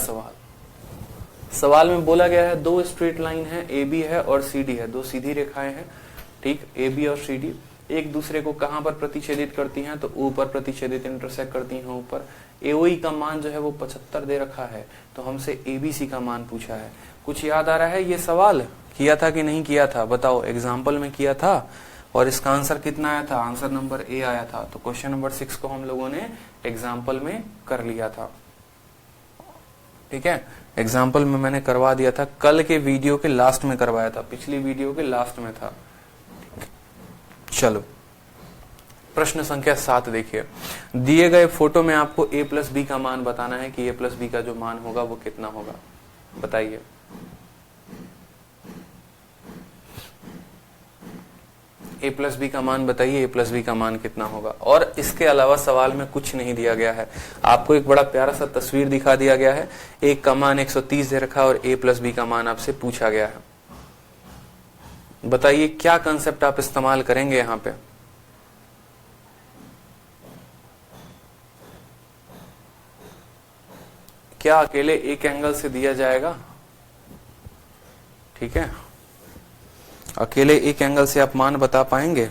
सवाल में बोला गया है दो स्ट्रेट लाइन है, AB है और CD है, दो सीधी रेखाएं हैं, ठीक। AB और CD एक दूसरे को कहां पर प्रतिच्छेदित करती हैं, तो ऊपर प्रतिच्छेदित, इंटरसेक्ट करती हैं ऊपर। AOE का मान जो है वो 75 दे रखा है, तो हमसे ABC का मान पूछा है। कुछ याद आ रहा है, ये सवाल किया था कि नहीं किया था, बताओ। एग्जाम्पल में किया था और इसका आंसर कितना आया था, आंसर नंबर A आया था। तो क्वेश्चन नंबर 6 को हम लोगों ने एग्जाम्पल में कर लिया था, ठीक है। एग्जाम्पल में मैंने करवा दिया था, कल के वीडियो के लास्ट में करवाया था, पिछली वीडियो के लास्ट में था। चलो प्रश्न संख्या 7 देखिए। दिए गए फोटो में आपको a प्लस बी का मान बताना है कि a प्लस बी का जो मान होगा वो कितना होगा, बताइए। a प्लस बी का मान बताइए, a प्लस बी का मान कितना होगा। और इसके अलावा सवाल में कुछ नहीं दिया गया है, आपको एक बड़ा प्यारा सा तस्वीर दिखा दिया गया है। एक का मान 130 दे रखा है और a प्लस बी का मान आपसे पूछा गया है। बताइए क्या कंसेप्ट आप इस्तेमाल करेंगे यहां पे। क्या अकेले एक एंगल से दिया जाएगा, ठीक है। अकेले एक एंगल से आप मान बता पाएंगे।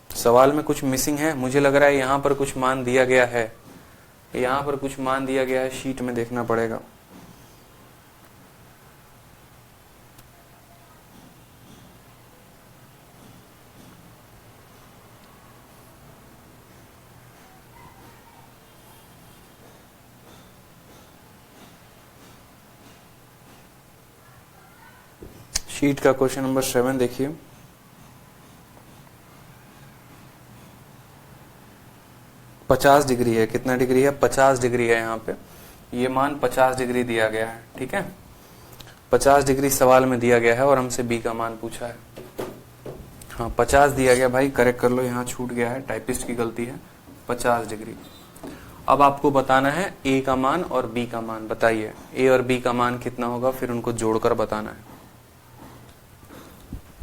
सवाल में कुछ मिसिंग है, मुझे लग रहा है यहां पर कुछ मान दिया गया है, यहां पर कुछ मान दिया गया है, शीट में देखना पड़ेगा। शीट का क्वेश्चन नंबर 7 देखिए। पचास डिग्री है, कितना डिग्री है, 50 डिग्री है। यहाँ पे ये मान 50 डिग्री दिया गया है, ठीक है। 50 डिग्री सवाल में दिया गया है और हमसे बी का मान पूछा है। हाँ 50 दिया गया भाई, करेक्ट कर लो, यहाँ छूट गया है, टाइपिस्ट की गलती है। 50 डिग्री। अब आपको बताना है ए का मान और बी का मान, बताइए ए और बी का मान कितना होगा, फिर उनको जोड़कर बताना है,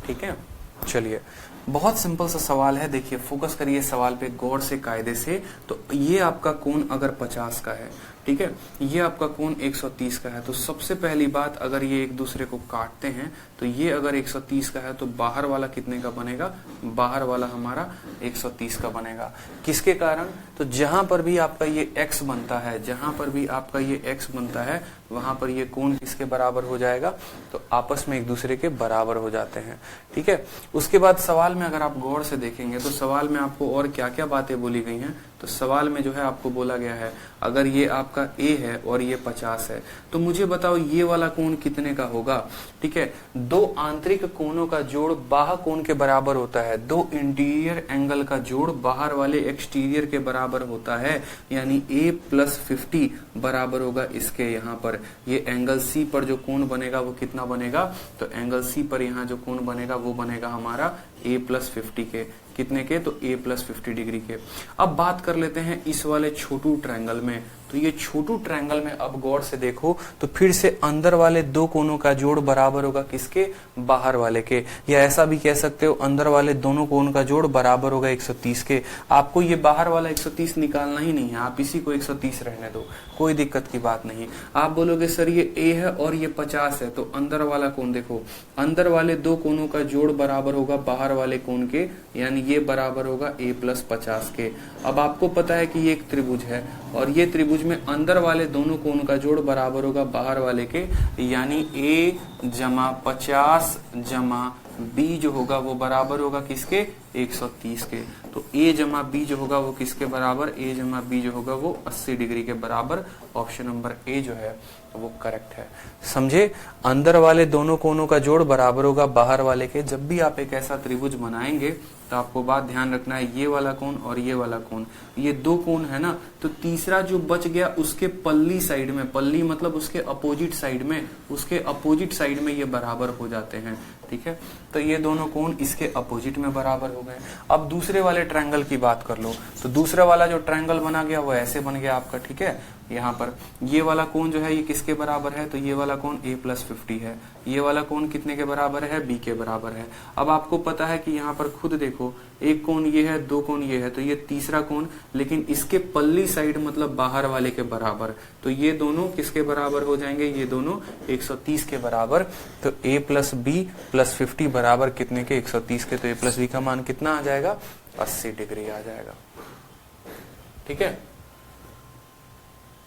ठीक है। चलिए बहुत सिंपल सा सवाल है, देखिए फोकस करिए सवाल पे गौर से, कायदे से। तो ये आपका कोण अगर 50 का है, ठीक है, ये आपका कोण 130 का है, तो सबसे पहली बात अगर ये एक दूसरे को काटते हैं तो ये अगर 130 का है तो बाहर वाला कितने का बनेगा, बाहर वाला हमारा 130 का बनेगा। किसके कारण, तो जहां पर भी आपका ये x बनता है, जहां पर भी आपका ये x बनता है वहां पर ये कोण किसके बराबर हो जाएगा, तो आपस में एक दूसरे के बराबर हो जाते हैं, ठीक है। उसके बाद सवाल में अगर आप गौर से देखेंगे तो सवाल में आपको और क्या क्या बातें बोली गई हैं, तो सवाल में जो है आपको बोला गया है अगर ये आपका A है और ये 50 है तो मुझे बताओ ये वाला कोण कितने का होगा। ठीक है, दो आंतरिक कोणों का जोड़ बाह्य कोण के बराबर होता है, दो इंटीरियर एंगल का जोड़ बाहर वाले एक्सटीरियर के बराबर होता है, यानी A + 50 बराबर होगा इसके यहाँ पर ये एंगल C पर जो कोण बनेगा वो कितना बनेगा, तो एंगल C पर यहाँ जो कोण बनेगा वो बनेगा हमारा A + 50 के, कितने के, तो A + 50 डिग्री के। अब बात कर लेते हैं इस वाले छोटू ट्रायंगल में, तो ये छोटू ट्रायंगल में अब गौर से देखो तो फिर से अंदर वाले दो कोनों का जोड़ बराबर होगा किसके, बाहर वाले के, या ऐसा भी कह सकते हो अंदर वाले दोनों कोण का जोड़ बराबर होगा 130 के। आपको ये बाहर वाला 130 निकालना ही नहीं है, आप इसी को 130 रहने दो, कोई दिक्कत की बात नहीं। आप बोलोगे सर ये A है और ये 50 है, तो अंदर वाला कोण देखो, अंदर वाले दो कोनों का जोड़ बराबर होगा बाहर वाले कोण के, यानी ये बराबर होगा A + 50 के। अब आपको पता है कि ये एक त्रिभुज है और ये त्रिभुज में अंदर वाले दोनों कोण का जोड़ बराबर होगा बाहर वाले के, यानी A = 50 + B जो होगा वो बराबर होगा किसके, 130 के। तो A + B जो होगा वो किसके बराबर, A + B जो होगा वो 80 डिग्री के बराबर। ऑप्शन नंबर A जो है वो करेक्ट है। समझे, अंदर वाले दोनों कोनों का जोड़ बराबर होगा बाहर वाले के। जब भी आप एक ऐसा त्रिभुज बनाएंगे तो आपको बात ध्यान रखना है, ये वाला कोण और ये वाला कोण, ये दो कोण है ना, तो तीसरा जो बच गया उसके पल्ली साइड में, पल्ली मतलब उसके अपोजिट साइड में, उसके अपोजिट साइड में ये बराबर हो जाते हैं। ठीक है, तो ये दोनों कोण इसके अपोजिट में बराबर हो गए। अब दूसरे वाले ट्रायंगल की बात कर लो, तो दूसरा वाला जो ट्रायंगल बना गया वो ऐसे बन गया आपका। ठीक है, यहाँ पर ये वाला कोण जो है ये किसके बराबर है, तो ये वाला कोण A + 50 है, ये वाला कोण कितने के बराबर है, B के बराबर है। अब आपको पता है कि यहाँ पर खुद देखो, एक कोण ये है, दो कोण ये है, तो ये तीसरा कोण, लेकिन इसके पल्ली साइड मतलब बाहर वाले के बराबर, तो ये दोनों किसके बराबर हो जाएंगे, ये दोनों 130 के बराबर। तो A + B + 50 बराबर कितने के, 130 के। तो A + B का मान कितना आ जाएगा, 80 डिग्री आ जाएगा। ठीक है,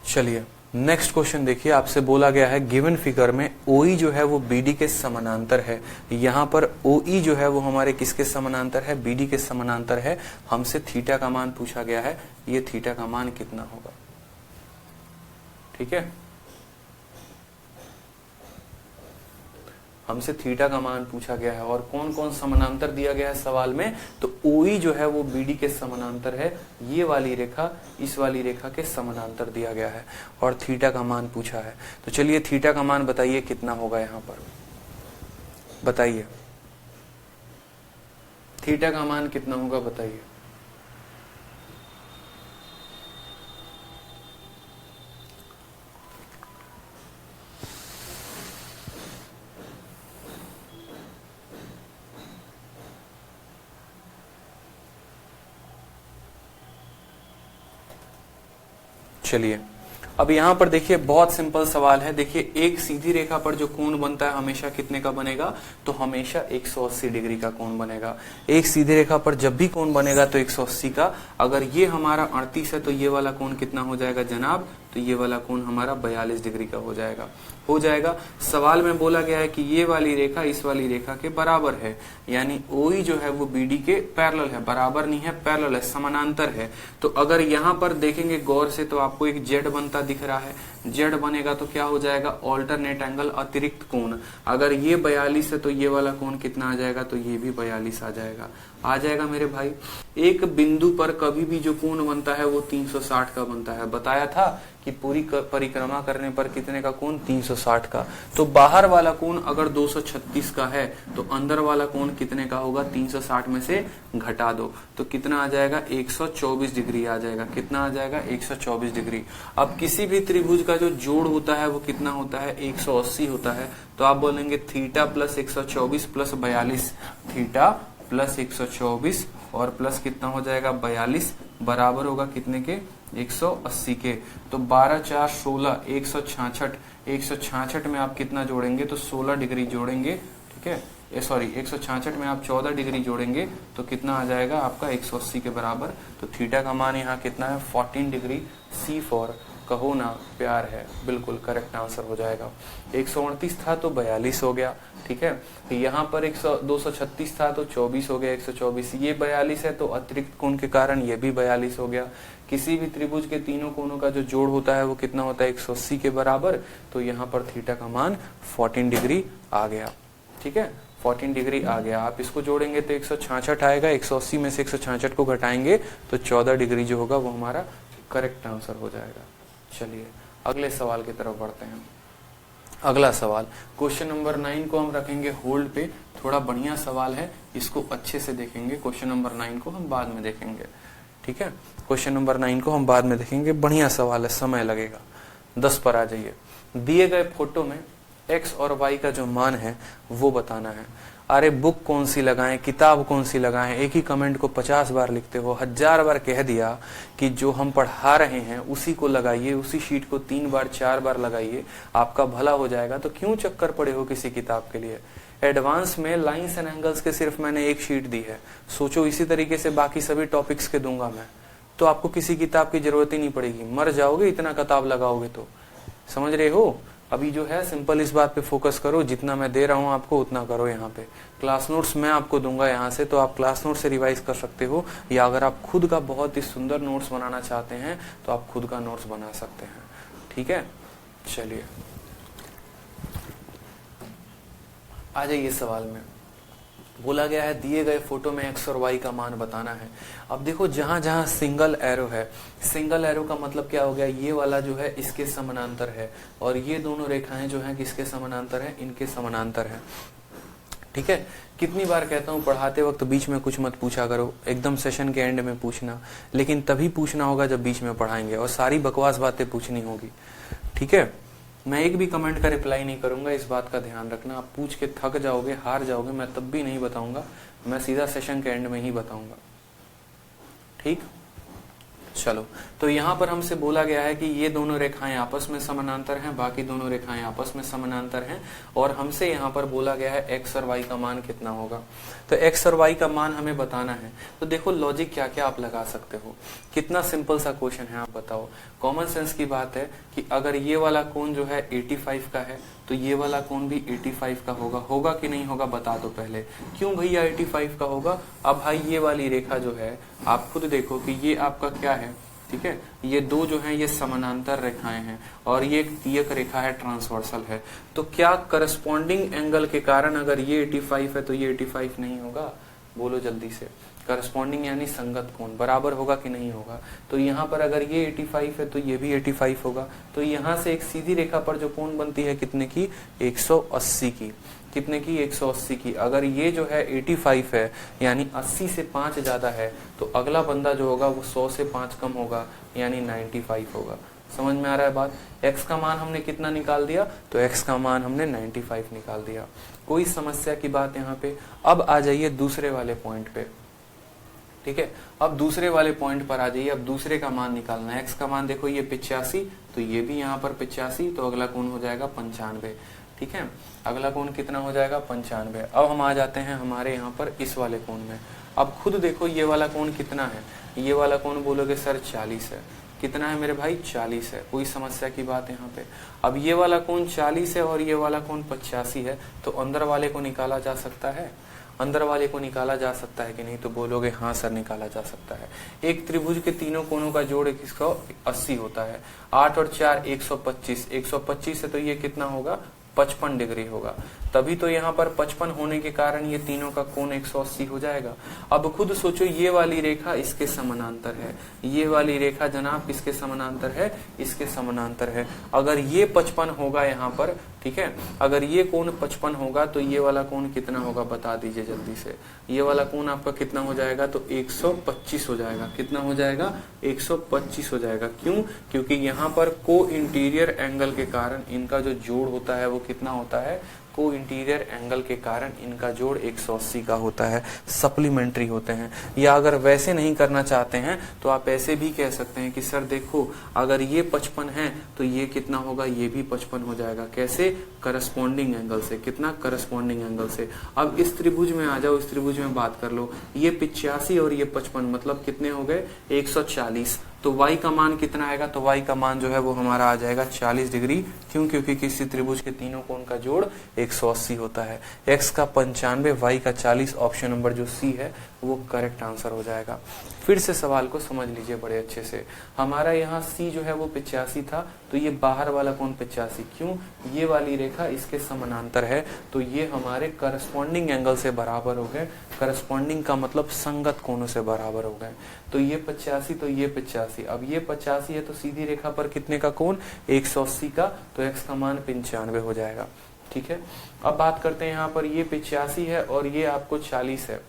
चलिए नेक्स्ट क्वेश्चन देखिए। आपसे बोला गया है गिवन फिगर में OE जो है वो BD के समानांतर है। यहाँ पर OE जो है वो हमारे किसके समानांतर है, BD के समानांतर है। हमसे थीटा का मान पूछा गया है, ये थीटा का मान कितना होगा। ठीक है, हमसे थीटा का मान पूछा गया है और कौन कौन समानांतर दिया गया है सवाल में, तो OE जो है वो BD के समानांतर है, ये वाली रेखा इस वाली रेखा के समानांतर दिया गया है और थीटा का मान पूछा है। तो चलिए थीटा का मान बताइए कितना होगा, यहाँ पर बताइए थीटा का मान कितना होगा, बताइए। चलिए अब यहाँ पर देखिए बहुत सिंपल सवाल है। देखिए एक सीधी रेखा पर जो कोण बनता है हमेशा कितने का बनेगा, तो हमेशा 180 डिग्री का कोण बनेगा। एक सीधी रेखा पर जब भी कोण बनेगा तो 180 का। अगर ये हमारा 38 है तो ये वाला कोण कितना हो जाएगा जनाब, तो ये वाला कोण हमारा 42 डिग्री का हो जाएगा। सवाल में बोला गया है कि ये वाली रेखा इस वाली रेखा के बराबर है, यानी OE जो है वो BD के पैरेलल है, बराबर नहीं है, पैरेलल है, समानांतर है। तो अगर यहाँ पर देखेंगे गौर से तो आपको एक Z बनता दिख रहा है। Z बनेगा तो क्या हो जाएगा, ऑल्टरनेट एंगल, अतिरिक्त कोण। अगर ये 42 है तो ये वाला कोण कितना आ जाएगा, तो ये भी 42 आ जाएगा मेरे भाई। एक बिंदु पर कभी भी जो कोण बनता है वो 360 का बनता है। बताया था कि पूरी परिक्रमा करने पर कितने का कोण, 360 का। तो बाहर वाला कोण अगर 236 का है तो अंदर वाला कोण कितने का होगा, 360 में से घटा दो तो कितना आ जाएगा, 124 डिग्री आ जाएगा। कितना आ जाएगा, 124 डिग्री। अब किसी भी त्रिभुज का जो जोड़ होता है वो कितना होता है, 180 होता है। तो आप बोलेंगे थीटा + 124 + 42, थीटा + 124 और प्लस कितना हो जाएगा, 42 बराबर होगा कितने के, 180 के। तो 12 × 4 = 16, 166। 166 में आप कितना जोड़ेंगे, तो 16 डिग्री जोड़ेंगे। ठीक है, सॉरी 166 में आप 14 डिग्री जोड़ेंगे तो कितना आ जाएगा आपका, 180 के बराबर। तो थीटा का मान यहाँ कितना है, 14 डिग्री। C फॉर कहो ना प्यार है, बिल्कुल करेक्ट आंसर हो जाएगा। 138 था तो 42 हो गया, ठीक है। यहाँ पर 236 था तो 24 हो गया, 124। ये 42 है तो अतिरिक्त कोण के कारण ये भी 42 हो गया। किसी भी त्रिभुज के तीनों कोणों का जो जोड़ होता है वो कितना होता है, 180 के बराबर। तो यहाँ पर थीटा का मान 14 डिग्री आ गया, ठीक है, 14 डिग्री आ गया। आप इसको जोड़ेंगे तो 166 आएगा, 180 में से 166 को घटाएंगे तो 14 डिग्री जो होगा वो हमारा करेक्ट आंसर हो जाएगा। चलिए अगले सवाल की तरफ बढ़ते हैं। अगला सवाल क्वेश्चन नंबर 9 को हम रखेंगे होल्ड पे, थोड़ा बढ़िया सवाल है, इसको अच्छे से देखेंगे। क्वेश्चन नंबर 9 को हम बाद में देखेंगे, ठीक है। क्वेश्चन नंबर 9 को हम बाद में देखेंगे, बढ़िया सवाल है, समय लगेगा। 10 पर आ जाइए। दिए गए फोटो में x और y का जो मान है वो बताना है। अरे बुक कौन सी लगाएं, किताब कौन सी लगाएं, एक ही कमेंट को 50 बार लिखते हो। 1000 बार कह दिया कि जो हम पढ़ा रहे हैं उसी को लगाइए, उसी शीट को 3 बार 4 बार लगाइए, आपका भला हो जाएगा। तो क्यों चक्कर पड़े हो किसी किताब के लिए। एडवांस में लाइंस एंड एंगल्स के सिर्फ मैंने एक शीट दी है, सोचो इसी तरीके से बाकी सभी टॉपिक्स के दूंगा मैं, तो आपको किसी किताब की जरूरत ही नहीं पड़ेगी, मर जाओगे इतना किताब लगाओगे तो। समझ रहे हो। अभी जो है सिंपल इस बात पे फोकस करो, जितना मैं दे रहा हूं आपको उतना करो। यहाँ पे क्लास नोट्स मैं आपको दूंगा यहाँ से, तो आप क्लास नोट से रिवाइज कर सकते हो, या अगर आप खुद का बहुत ही सुंदर नोट्स बनाना चाहते हैं तो आप खुद का नोट्स बना सकते हैं, ठीक है। चलिए आ जाइए सवाल में। बोला गया है दिए गए फोटो में x और y का मान बताना है। अब देखो जहां जहां सिंगल एरो है, सिंगल एरो का मतलब क्या हो गया, ये वाला जो है इसके समानांतर है, और ये दोनों रेखाएं जो हैं किसके समानांतर है, इनके समानांतर है, ठीक है। कितनी बार कहता हूं पढ़ाते वक्त बीच में कुछ मत पूछा करो, एकदम सेशन के एंड में पूछना, लेकिन तभी पूछना होगा जब बीच में पढ़ाएंगे, और सारी बकवास बातें पूछनी होगी, ठीक है। मैं एक भी कमेंट का रिप्लाई नहीं करूंगा, इस बात का ध्यान रखना। आप पूछ के थक जाओगे, हार जाओगे, मैं तब भी नहीं बताऊंगा, मैं सीधा सेशन के एंड में ही बताऊंगा, ठीक। चलो तो यहाँ पर हमसे बोला गया है कि ये दोनों रेखाएं आपस में समानांतर हैं, बाकी दोनों रेखाएं आपस में समानांतर हैं, और हमसे यहाँ पर बोला गया है x और y का मान कितना होगा। तो x और y का मान हमें बताना है। तो देखो लॉजिक क्या क्या आप लगा सकते हो, कितना सिंपल सा क्वेश्चन है, आप बताओ। कॉमन सेंस की बात है कि अगर ये वाला कोण जो है 85 का है तो ये वाला कोण भी 85 का होगा, होगा कि नहीं होगा बता दो पहले। क्यों भैया 85 का होगा। अब भाई ये वाली रेखा जो है आप खुद देखो कि ये आपका क्या है, ठीक है, ये दो जो हैं ये समानांतर रेखाएं हैं, और ये एक रेखा है ट्रांसवर्सल है। तो क्या करस्पॉन्डिंग एंगल के कारण अगर ये 85 है तो ये 85 नहीं होगा, बोलो जल्दी से। करस्पॉन्डिंग यानी संगत कोण, बराबर होगा कि नहीं होगा। तो यहाँ पर अगर ये 85 है तो ये भी 85 होगा। तो यहाँ से एक सीधी रेखा पर जो कोण बनती है कितने की, 180 की, कितने की, 180 की। अगर ये जो है 85 है यानी 80 से 5 ज्यादा है, तो अगला बंदा जो होगा वो 100 से 5 कम होगा यानी 95 होगा। समझ में आ रहा है बात। x का मान हमने कितना निकाल दिया, तो x का मान हमने 95 निकाल दिया। कोई समस्या की बात यहाँ पे। अब आ जाइए दूसरे वाले पॉइंट पे, ठीक है। अब दूसरे वाले पॉइंट पर आ जाइए। अब दूसरे का मान निकालना है। x का मान देखो ये 85, तो ये भी यहाँ पर 85, तो अगला कोण हो जाएगा 95, ठीक है। अगला कोण कितना हो जाएगा, 95। अब हम आ जाते हैं हमारे यहाँ पर इस वाले कोण में। अब खुद देखो ये वाला कोण कितना है, ये वाला कोण बोलोगे सर 40 है। कितना है मेरे भाई, 40 है। कोई समस्या की बात यहाँ पे। अब ये वाला कोण 40 है और ये वाला कोण 85 है, तो अंदर वाले को निकाला जा सकता है, अंदर वाले को निकाला जा सकता है कि नहीं, तो बोलोगे हाँ सर निकाला जा सकता है। एक त्रिभुज के तीनों कोणों का जोड़ 180 होता है। 8 और 4 125, 125 है तो ये कितना होगा, 55 डिग्री होगा। तभी तो यहाँ पर 55 होने के कारण ये तीनों का कोण 180 हो जाएगा। अब खुद सोचो ये वाली रेखा इसके समानांतर है, ये वाली रेखा जनाब किसके समानांतर है, इसके समानांतर है। अगर ये 55 होगा यहाँ पर, ठीक है, अगर ये कोण 55 होगा तो ये वाला कोण कितना होगा बता दीजिए जल्दी से। ये वाला कोण आपका कितना हो जाएगा, तो 125 हो जाएगा। कितना हो जाएगा, 125 हो जाएगा। क्यों, क्योंकि यहाँ पर को इंटीरियर एंगल के कारण इनका जो जोड़ होता है वो कितना होता है, को इंटीरियर एंगल के कारण इनका जोड़ 180 का होता है, सप्लीमेंट्री होते हैं। या अगर वैसे नहीं करना चाहते हैं तो आप ऐसे भी कह सकते हैं कि सर देखो अगर ये 55 है तो ये कितना होगा, ये भी 55 हो जाएगा। कैसे, करस्पॉन्डिंग एंगल से। कितना, करस्पॉन्डिंग एंगल से। अब इस त्रिभुज में आ जाओ, इस त्रिभुज में बात कर लो। ये 85 और ये 55 मतलब कितने हो गए, 140। तो y का मान कितना आएगा, तो y का मान जो है वो हमारा आ जाएगा 40 डिग्री। क्यों, क्योंकि किसी त्रिभुज के तीनों कोण का जोड़ 180 होता है। x का 95, y का 40, ऑप्शन नंबर जो सी है वो करेक्ट आंसर हो जाएगा। फिर से सवाल को समझ लीजिए बड़े अच्छे से। हमारा यहाँ c जो है वो 85 था, तो ये बाहर वाला कोण 85, क्यों, ये वाली रेखा इसके समानांतर है, तो ये हमारे करस्पॉन्डिंग एंगल से बराबर हो गए। करस्पॉन्डिंग का मतलब संगत कोणों से बराबर हो गए। तो ये 85, तो ये 85, अब ये 85 है तो सीधी रेखा पर कितने का कोण, 180 का, तो x का मान 95 हो जाएगा। ठीक है, अब बात करते हैं यहाँ पर, ये 85 है और ये आपको 40 है।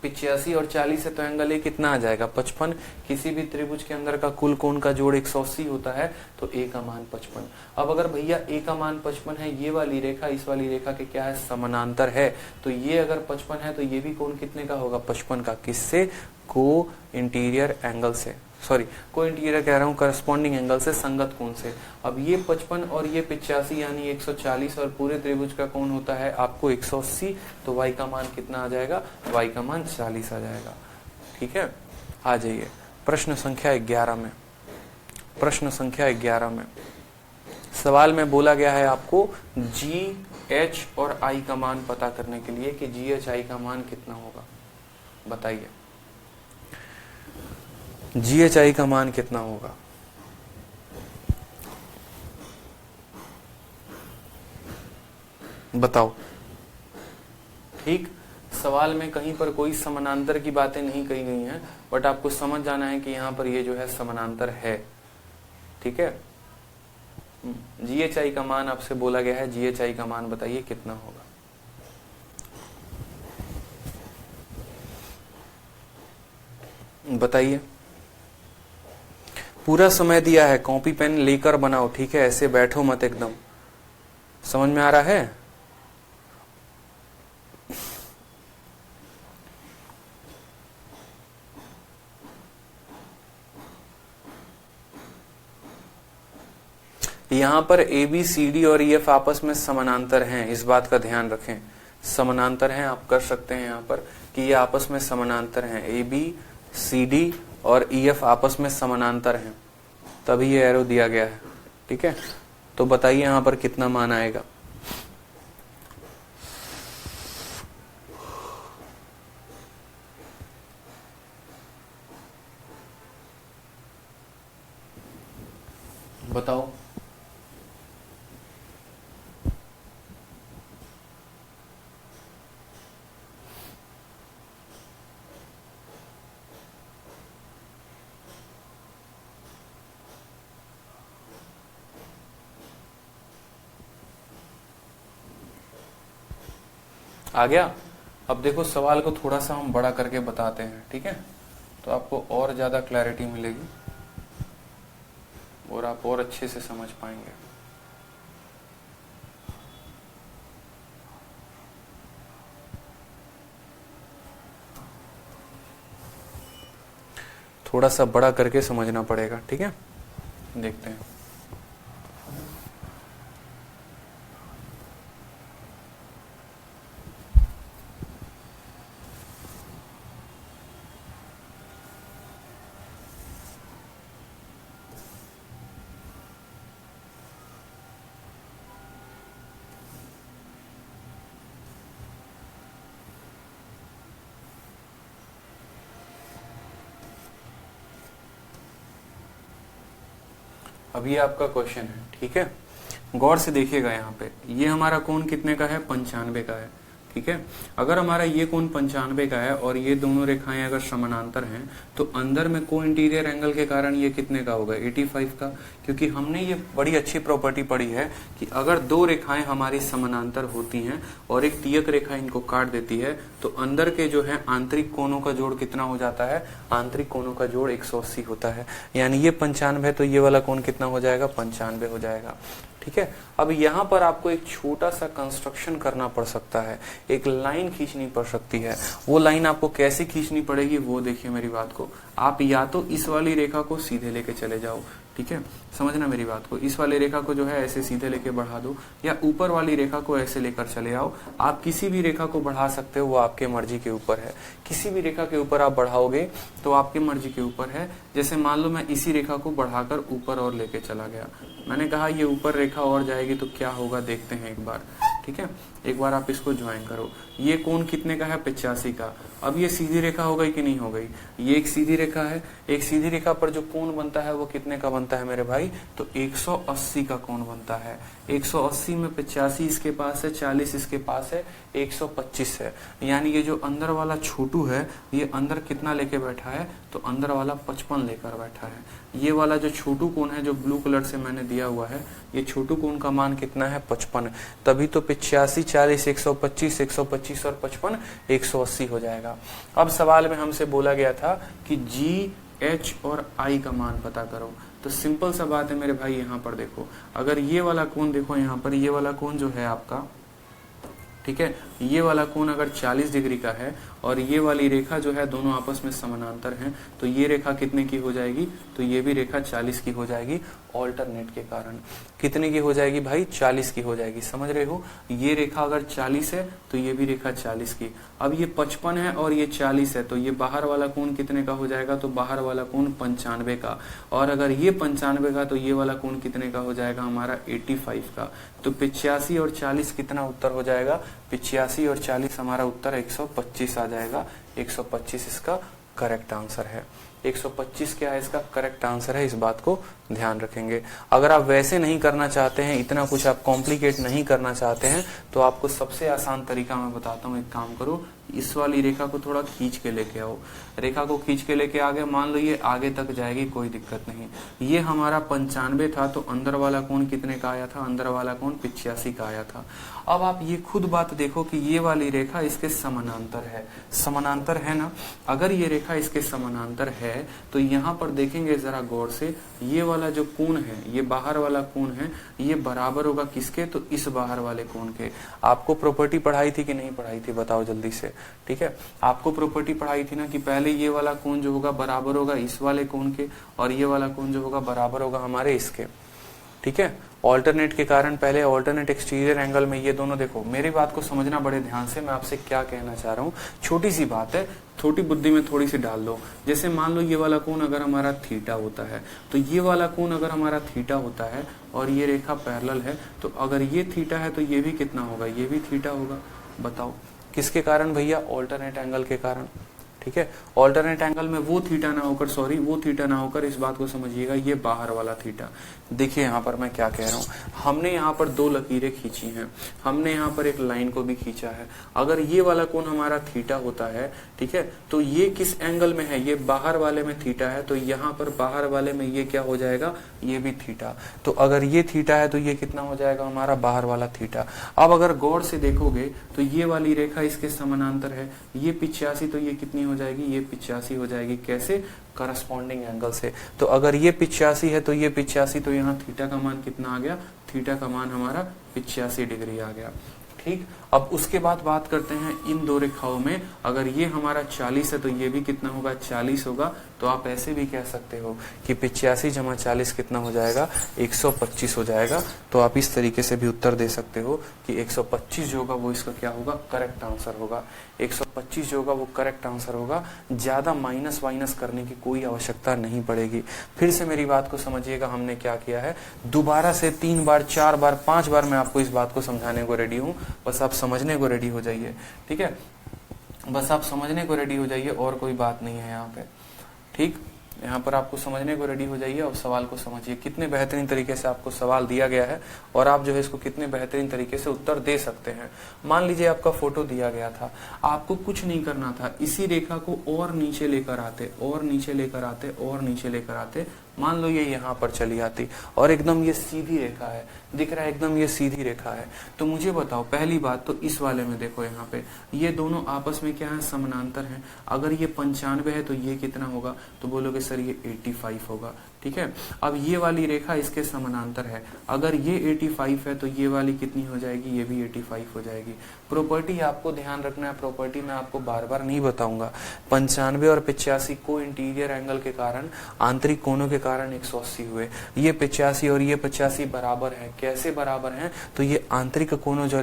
85 और 40 है तो एंगल ए कितना आ जाएगा, 55। किसी भी त्रिभुज के अंदर का कुल कोण का जोड़ 180 होता है, तो ए का मान 55। अब अगर भैया ए का मान 55 है, ये वाली रेखा इस वाली रेखा के क्या है, समानांतर है, तो ये अगर 55 है तो ये भी कोण कितने का होगा, 55 का। किससे, को इंटीरियर एंगल से, सॉरी को इंटीरियर कह रहा हूँ, करस्पॉन्डिंग एंगल से, संगत कोण से। अब ये 55 और ये 85 यानी 140 और पूरे त्रिभुज का कोण होता है आपको 180, तो y का मान कितना आ जाएगा, y का मान 40 आ जाएगा। ठीक है, आ जाइए प्रश्न संख्या 11 में। प्रश्न संख्या 11 में सवाल में बोला गया है आपको g, h और i का मान पता करने के लिए कि g, h, i का मान कितना होगा, बताइए GHI का मान कितना होगा। बताओ। ठीक, सवाल में कहीं पर कोई समानांतर की बातें नहीं कही गई हैं, बट आपको समझ जाना है कि यहाँ पर ये जो है समानांतर है। ठीक है, GHI का मान आपसे बोला गया है, GHI का मान बताइए कितना होगा। बताइए, पूरा समय दिया है, कॉपी पेन लेकर बनाओ। ठीक है, ऐसे बैठो मत, एकदम समझ में आ रहा है। यहां पर ए बी सी डी और ई एफ आपस में समानांतर हैं, इस बात का ध्यान रखें। समानांतर हैं, आप कर सकते हैं यहाँ पर कि ये आपस में समानांतर हैं, ए बी सी डी और ई एफ आपस में समानांतर हैं, तभी ये एरो दिया गया है। ठीक है, तो बताइए यहाँ पर कितना मान आएगा। बताओ। आ गया। अब देखो सवाल को थोड़ा सा हम बड़ा करके बताते हैं, ठीक है, तो आपको और ज्यादा क्लैरिटी मिलेगी और आप और अच्छे से समझ पाएंगे। थोड़ा सा बड़ा करके समझना पड़ेगा, ठीक है, देखते हैं। अब ये आपका क्वेश्चन है, ठीक है, गौर से देखिएगा। यहाँ पे ये हमारा कोण कितने का है, 95 का है। ठीक है, अगर हमारा ये कोण 95 का है और ये दोनों रेखाएं अगर समानांतर हैं, तो अंदर में को इंटीरियर एंगल के कारण ये कितने का होगा, 85 का। क्योंकि हमने ये बड़ी अच्छी प्रॉपर्टी पढ़ी है कि अगर दो रेखाएं हमारी समानांतर होती हैं और एक तियक रेखा इनको काट देती है, तो अंदर के जो है आंतरिक कोणों का जोड़ कितना हो जाता है, आंतरिक कोणों का जोड़ 180 होता है। यानी ये 95 है तो ये वाला कोण कितना हो जाएगा, 95 हो जाएगा। ठीक है, अब यहाँ पर आपको एक छोटा सा कंस्ट्रक्शन करना पड़ सकता है, एक लाइन खींचनी पड़ सकती है। वो लाइन आपको कैसे खींचनी पड़ेगी वो देखिए मेरी बात को। आप या तो इस वाली रेखा को सीधे लेके चले जाओ, ठीक है, समझना मेरी बात को। इस वाली रेखा को जो है ऐसे सीधे लेके बढ़ा दो, या ऊपर वाली रेखा को ऐसे लेकर चले आओ। आप किसी भी रेखा को बढ़ा सकते हो, वो आपके मर्जी के ऊपर है। किसी भी रेखा के ऊपर आप बढ़ाओगे तो आपके मर्जी के ऊपर है। जैसे मान लो मैं इसी रेखा को बढ़ाकर ऊपर और लेके चला गया, मैंने कहा ये ऊपर रेखा और जाएगी तो क्या होगा देखते हैं एक बार। ठीक है, एक बार आप इसको ज्वाइन करो। ये कोण कितने का है? 85 का। अब ये सीधी रेखा हो गई कि नहीं हो गई? ये एक सीधी रेखा है, एक सीधी रेखा पर जो कोण बनता है वो कितने का बनता है मेरे भाई? तो 180 का कोण बनता है। 180 में 85 इसके पास है, 40 इसके पास है, 125 है। यानी ये जो अंदर वाला छोटू है ये अंदर कितना लेके बैठा है? तो अंदर वाला 55 लेकर बैठा है। ये वाला जो छोटू कोण है जो ब्लू कलर से मैंने दिया हुआ है, ये छोटू कोण का मान कितना है? 55। तभी तो 85, 40, 125, 125 और 55 180 हो जाएगा। अब सवाल में हमसे बोला गया था कि जी, एच और आई का मान पता करो। तो सिंपल सा बात है मेरे भाई, यहाँ पर देखो, अगर ये वाला कोण देखो, यहाँ पर ये वाला कोण जो है आपका, ठीक है, ये वाला कोण अगर 40 डिग्री का है और ये वाली रेखा जो है दोनों आपस में समानांतर हैं, तो ये रेखा कितने की हो जाएगी? तो ये भी रेखा 40 की हो जाएगी। ऑल्टरनेट के कारण कितने की हो जाएगी भाई? 40 की हो जाएगी। समझ रहे हो? ये रेखा अगर 40 है तो ये भी रेखा 40 की। अब ये 55 है और ये 40 है, तो ये बाहर वाला कोण कितने का हो जाएगा? तो बाहर वाला कोण 95 का। और अगर ये 95 का तो ये वाला कोण कितने का हो जाएगा? हमारा 85 का। तो 85 और 40 कितना उत्तर हो जाएगा? 85 और 40 हमारा उत्तर 125 आ जाएगा। 125 इसका करेक्ट आंसर है। 125 क्या है इसका करेक्ट आंसर है, इस बात को ध्यान रखेंगे। अगर आप वैसे नहीं करना चाहते हैं, इतना कुछ आप कॉम्प्लिकेट नहीं करना चाहते हैं, तो आपको सबसे आसान तरीका मैं बताता हूँ। एक काम करो, इस वाली रेखा को थोड़ा खींच के लेके आओ। रेखा को खींच के लेके आगे, मान लो ये आगे तक जाएगी, कोई दिक्कत नहीं। ये हमारा 95 था, तो अंदर वाला कोण कितने का आया था? अंदर वाला कोण 85 का आया था। अब आप ये खुद बात देखो कि ये वाली रेखा इसके समानांतर है। समानांतर है ना? अगर ये रेखा इसके समानांतर है तो यहाँ पर देखेंगे जरा गौर से, ये वाला जो कोण है, ये बाहर वाला कोण है, ये बराबर होगा किसके? तो इस बाहर वाले कोण के। आपको प्रॉपर्टी पढ़ाई थी कि नहीं पढ़ाई थी? बताओ जल्दी से। ठीक है, आपको प्रॉपर्टी पढ़ाई थी ना कि पहले ये वाला कोण जो होगा बराबर होगा इस वाले कोण के, और ये वाला कोण जो होगा बराबर होगा हमारे इसके। ठीक है, ऑल्टरनेट के कारण पहले ऑल्टरनेट एक्सटीरियर एंगल में ये दोनों, देखो मेरी बात को समझना बड़े ध्यान से, मैं आपसे क्या कहना चाह रहा हूँ। छोटी सी बात है, छोटी बुद्धि में थोड़ी सी डाल दो। जैसे मान लो ये वाला कोण अगर हमारा थीटा होता है, तो ये वाला कोण अगर हमारा थीटा होता है और ये रेखा पैरेलल है, तो अगर ये थीटा है तो ये भी कितना होगा? ये भी थीटा होगा। बताओ किसके कारण भैया? ऑल्टरनेट एंगल के कारण। ठीक है, ऑल्टरनेट एंगल में वो थीटा ना होकर, सॉरी वो थीटा ना होकर, इस बात को समझिएगा, ये बाहर वाला थीटा। देखिए यहाँ पर मैं क्या कह रहा हूँ, हमने यहाँ पर दो लकीरें खींची हैं, हमने यहाँ पर एक लाइन को भी खींचा है। अगर ये वाला कोण हमारा थीटा होता है, ठीक है, तो ये किस एंगल में है? ये बाहर वाले में थीटा है, तो यहाँ पर बाहर वाले में ये क्या हो जाएगा? ये भी थीटा। तो अगर ये थीटा है तो ये कितना हो जाएगा? हमारा बाहर वाला थीटा। अब अगर गौर से देखोगे तो ये वाली रेखा इसके समानांतर है, ये 85, तो ये कितनी हो जाएगी? ये 85 हो जाएगी। कैसे? करस्पॉन्डिंग एंगल से। तो अगर ये 85 है तो ये 85, तो यहाँ थीटा का मान कितना आ गया? थीटा का मान हमारा 85 डिग्री आ गया। ठीक, अब उसके बाद बात करते हैं इन दो रेखाओं में, अगर ये हमारा 40 है तो ये भी कितना होगा? 40 होगा। तो आप ऐसे भी कह सकते हो कि 85 जमा 40 कितना हो जाएगा? 125 हो जाएगा। तो आप इस तरीके से भी उत्तर दे सकते हो कि 125 जो होगा वो इसका क्या होगा? करेक्ट आंसर होगा। 125 जो होगा वो करेक्ट आंसर होगा। ज्यादा माइनस वाइनस करने की कोई आवश्यकता नहीं पड़ेगी। फिर से मेरी बात को समझिएगा, हमने क्या किया है, दोबारा से 3 बार 4 बार 5 बार मैं आपको इस बात को समझाने को रेडी हूँ, बस आप समझने को रेडी हो जाइए। ठीक है, बस आप समझने को रेडी हो जाइए, और कोई बात नहीं है यहाँ पे। ठीक, यहाँ पर आपको समझने को रेडी हो जाइए और सवाल को समझिए। कितने बेहतरीन तरीके से आपको सवाल दिया गया है और आप जो है इसको कितने बेहतरीन तरीके से उत्तर दे सकते हैं। मान लीजिए आपका फोटो दिया गया था, आपको कुछ नहीं करना था, इसी रेखा को और नीचे लेकर आते, और नीचे लेकर आते, और नीचे लेकर आते। मान लो ये यहाँ पर चली आती और एकदम ये सीधी रेखा है, दिख रहा है एकदम ये सीधी रेखा है। तो मुझे बताओ, पहली बात तो इस वाले में देखो, यहाँ पे ये दोनों आपस में क्या है? समानांतर हैं। अगर ये 95 है तो ये कितना होगा? तो बोलोगे सर ये 85 होगा। ठीक है। अब ये वाली रेखा इसके समानांतर है, अगर ये 85 है तो ये वाली कितनी हो जाएगी, ये भी 85 हो जाएगी। प्रॉपर्टी आपको ध्यान रखना है, प्रॉपर्टी मैं आपको बार बार नहीं बताऊंगा। 95 और 85 को इंटीरियर एंगल के कारण, आंतरिक कोणों के कारण 180 हुए। ये 85 और ये 85 बराबर है। कैसे बराबर हैं, तो ये आंतरिक कोणों जो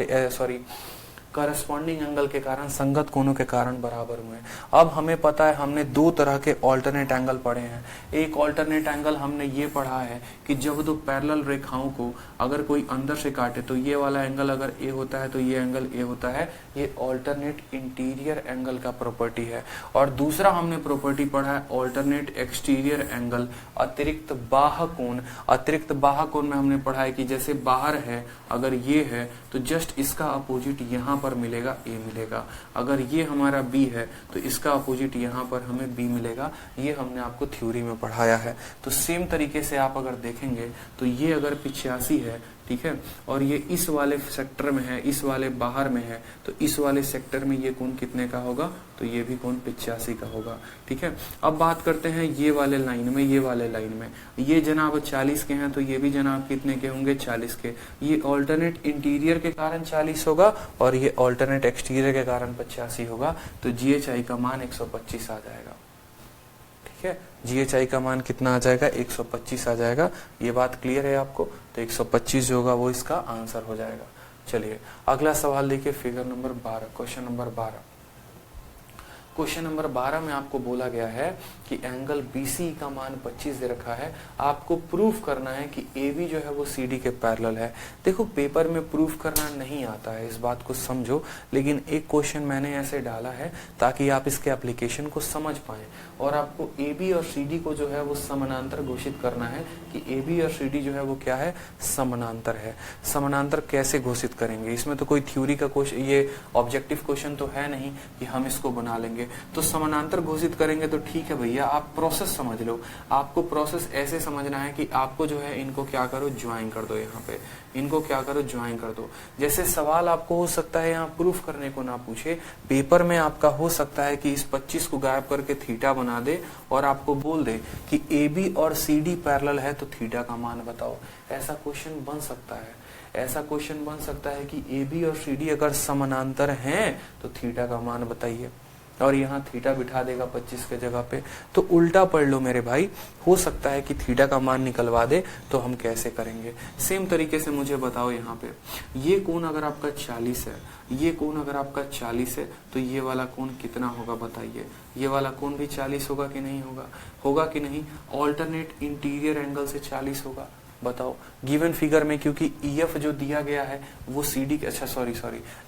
करस्पॉन्डिंग एंगल के कारण, संगत कोणों के कारण बराबर हुए। अब हमें पता है, हमने दो तरह के ऑल्टरनेट एंगल पढ़े हैं। एक ऑल्टरनेट एंगल हमने ये पढ़ा है कि जब दो पैरेलल रेखाओं को अगर कोई अंदर से काटे तो ये वाला एंगल अगर ए होता है तो ये एंगल ए होता है, ये ऑल्टरनेट इंटीरियर एंगल का प्रॉपर्टी है। और दूसरा हमने प्रॉपर्टी पढ़ा है ऑल्टरनेट एक्सटीरियर एंगल, अतिरिक्त बाह्य कोण। अतिरिक्त बाह्य कोण में हमने पढ़ा है कि जैसे बाहर है, अगर ये है तो जस्ट इसका अपोजिट यहाँ पर मिलेगा, ए मिलेगा। अगर ये हमारा बी है तो इसका अपोजिट यहाँ पर हमें बी मिलेगा। ये हमने आपको थ्योरी में पढ़ाया है। तो सेम तरीके से आप अगर देखेंगे तो ये अगर 85 है, ठीक है, और ये इस वाले सेक्टर में है, इस वाले बाहर में है, तो इस वाले सेक्टर में ये कोण कितने का होगा, तो ये भी कोण 85 का होगा। ठीक है। अब बात करते हैं ये वाले लाइन में, ये वाले लाइन में ये जनाब 40 के हैं तो ये भी जनाब कितने के होंगे, 40 के। ये ऑल्टरनेट इंटीरियर के कारण 40 होगा और ये ऑल्टरनेट एक्सटीरियर के कारण 85 होगा। तो GHI का मान 125 आ जाएगा। ठीक है, GHI का मान कितना आ जाएगा, 125 आ जाएगा। ये बात क्लियर है आपको। तो 125 जो होगा वो इसका आंसर हो जाएगा। चलिए अगला सवाल देखिए, figure number 12, question number 12। Question number 12 में आपको बोला गया है कि एंगल BC का मान 25 दे रखा है। आपको प्रूफ करना है कि AB जो है वो CD के पैरेलल है। देखो पेपर में प्रूफ करना नहीं आता है, इस बात को समझो, लेकिन एक क्वेश्चन मैंने ऐसे डाला है ताकि आप इसके एप्लीकेशन को समझ पाएं। और आपको AB और CD को जो है वो समानांतर घोषित करना है कि AB और CD जो है वो क्या है, समानांतर है। समानांतर कैसे घोषित करेंगे, इसमें तो कोई थ्योरी का क्वेश्चन, ये ऑब्जेक्टिव क्वेश्चन तो है नहीं कि हम इसको बना लेंगे। तो समानांतर घोषित करेंगे तो ठीक है भैया, आप प्रोसेस समझ लो। आपको प्रोसेस ऐसे समझना है कि आपको जो है इनको क्या करो, ज्वाइन कर दो। यहाँ पे इनको क्या करो, ज्वाइन कर दो। जैसे सवाल आपको हो सकता है यहाँ प्रूफ करने को ना पूछे, पेपर में आपका हो सकता है कि इस 25 को गायब करके थीटा बना दे और आपको बोल दे कि AB और CD पैरेलल है तो थीटा का मान बताओ। ऐसा क्वेश्चन बन सकता है। ऐसा क्वेश्चन बन सकता है कि AB और CD अगर समानांतर हैं तो थीटा का मान बताइए, और यहाँ थीटा बिठा देगा 25 के जगह पे। तो उल्टा पढ़ लो मेरे भाई, हो सकता है कि थीटा का मान निकलवा दे। तो हम कैसे करेंगे, सेम तरीके से मुझे बताओ। यहाँ पे ये कोण अगर आपका 40 है, ये कोण अगर आपका 40 है तो ये वाला कोण कितना होगा बताइए। ये वाला कोण भी 40 होगा कि नहीं होगा, होगा कि नहीं। ऑल्टरनेट इंटीरियर एंगल से 40 होगा, बताओ। गिवन फिगर में क्योंकि EF जो दिया गया है वो CD के, अच्छा सॉरी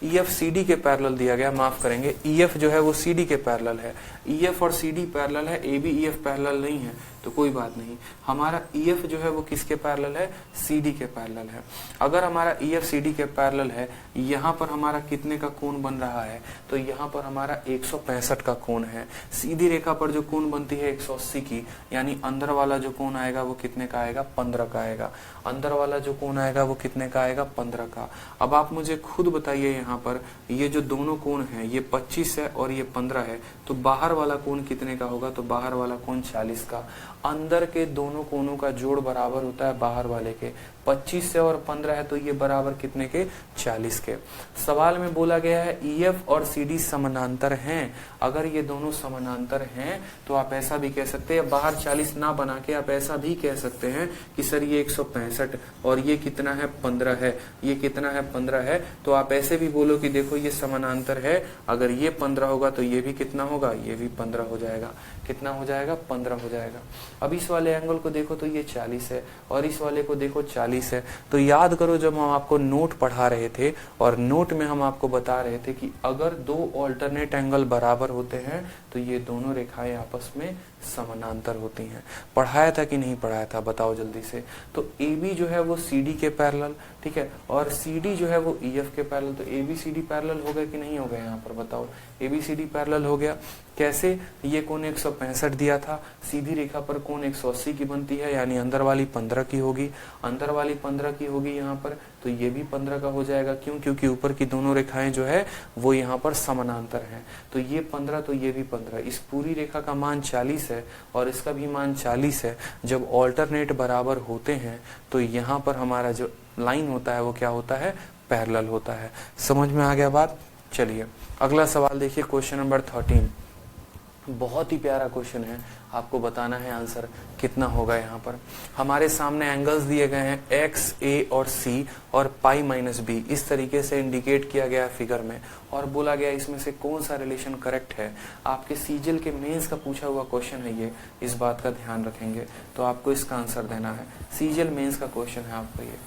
EF CD के पैरेलल दिया गया, माफ करेंगे, EF जो है वो CD के पैरेलल है। EF और CD पैरेलल है, AB EF पैरेलल नहीं है, तो कोई बात नहीं। हमारा EF जो है वो किसके पैरेलल है, CD के पैरेलल है। अगर हमारा EF CD के पैरेलल है, यहाँ पर हमारा कितने का कोण बन रहा है, तो यहाँ पर हमारा 165 का कोण है। सीधी रेखा पर जो कोण बनती है 180 की, यानी अंदर वाला जो कोण आएगा वो कितने का आएगा, 15 का आएगा। अंदर वाला जो कोण आएगा वो कितने का आएगा, 15 का। अब आप मुझे खुद बताइए, यहाँ पर ये जो दोनों कोण है, ये 25 है और ये 15 है, तो बाहर वाला कोण कितने का होगा, तो बाहर वाला कोण 40 का। अंदर के दोनों कोणों का जोड़ बराबर होता है बाहर वाले के। 25 से और 15 है तो ये बराबर कितने के, 40 के। सवाल में बोला गया है EF और CD समानांतर हैं। अगर ये दोनों समानांतर हैं तो आप ऐसा भी कह सकते हैं, बाहर 40 ना बना के आप ऐसा भी कह सकते हैं कि सर ये 165 और ये कितना है, 15 है। ये कितना है, 15 है। तो आप ऐसे भी बोलो कि देखो ये समानांतर है, अगर ये 15 होगा तो ये भी कितना होगा, ये भी 15 हो जाएगा। कितना हो जाएगा, 15 हो जाएगा। अब इस वाले एंगल को देखो तो ये 40 है और इस वाले को देखो 40 है। तो याद करो जब हम आपको नोट पढ़ा रहे थे और नोट में हम आपको बता रहे थे कि अगर दो ऑल्टरनेट एंगल बराबर होते हैं तो ये दोनों रेखाएं आपस में समानांतर होती हैं। पढ़ाया था कि नहीं पढ़ाया था, बताओ जल्दी से। तो AB जो है वो CD के पैरेलल, ठीक है, और CD जो है वो EF के पैरेलल। तो ABCD पैरेलल हो गए कि नहीं हो गए, यहाँ पर बताओ। ABCD पैरेलल हो गया कैसे, ये कोण 165 दिया था, सीधी रेखा पर कोण 180 की बनती है, यानी अंदर वाली 15 की होगी, अंदर वाली 15 की होगी यहाँ पर, तो ये भी 15 का हो जाएगा। क्यों, क्योंकि ऊपर की दोनों रेखाएं जो है वो यहाँ पर समानांतर हैं। तो ये 15 तो ये भी 15। इस पूरी रेखा का मान 40 है और इसका भी मान 40 है, जब ऑल्टरनेट बराबर होते हैं तो यहाँ पर हमारा जो लाइन होता है वो क्या होता है, पैरेलल होता है। समझ में आ गया बात। चलिए अगला सवाल देखिए, क्वेश्चन नंबर 13। बहुत ही प्यारा क्वेश्चन है, आपको बताना है आंसर कितना होगा। यहाँ पर हमारे सामने एंगल्स दिए गए हैं एक्स, ए और सी और पाई माइनस बी, इस तरीके से इंडिकेट किया गया है फिगर में, और बोला गया इसमें से कौन सा रिलेशन करेक्ट है। आपके सीजीएल के मेंस का पूछा हुआ क्वेश्चन है ये, इस बात का ध्यान रखेंगे, तो आपको इसका आंसर देना है। सीजीएल मेंस का क्वेश्चन है आपका ये,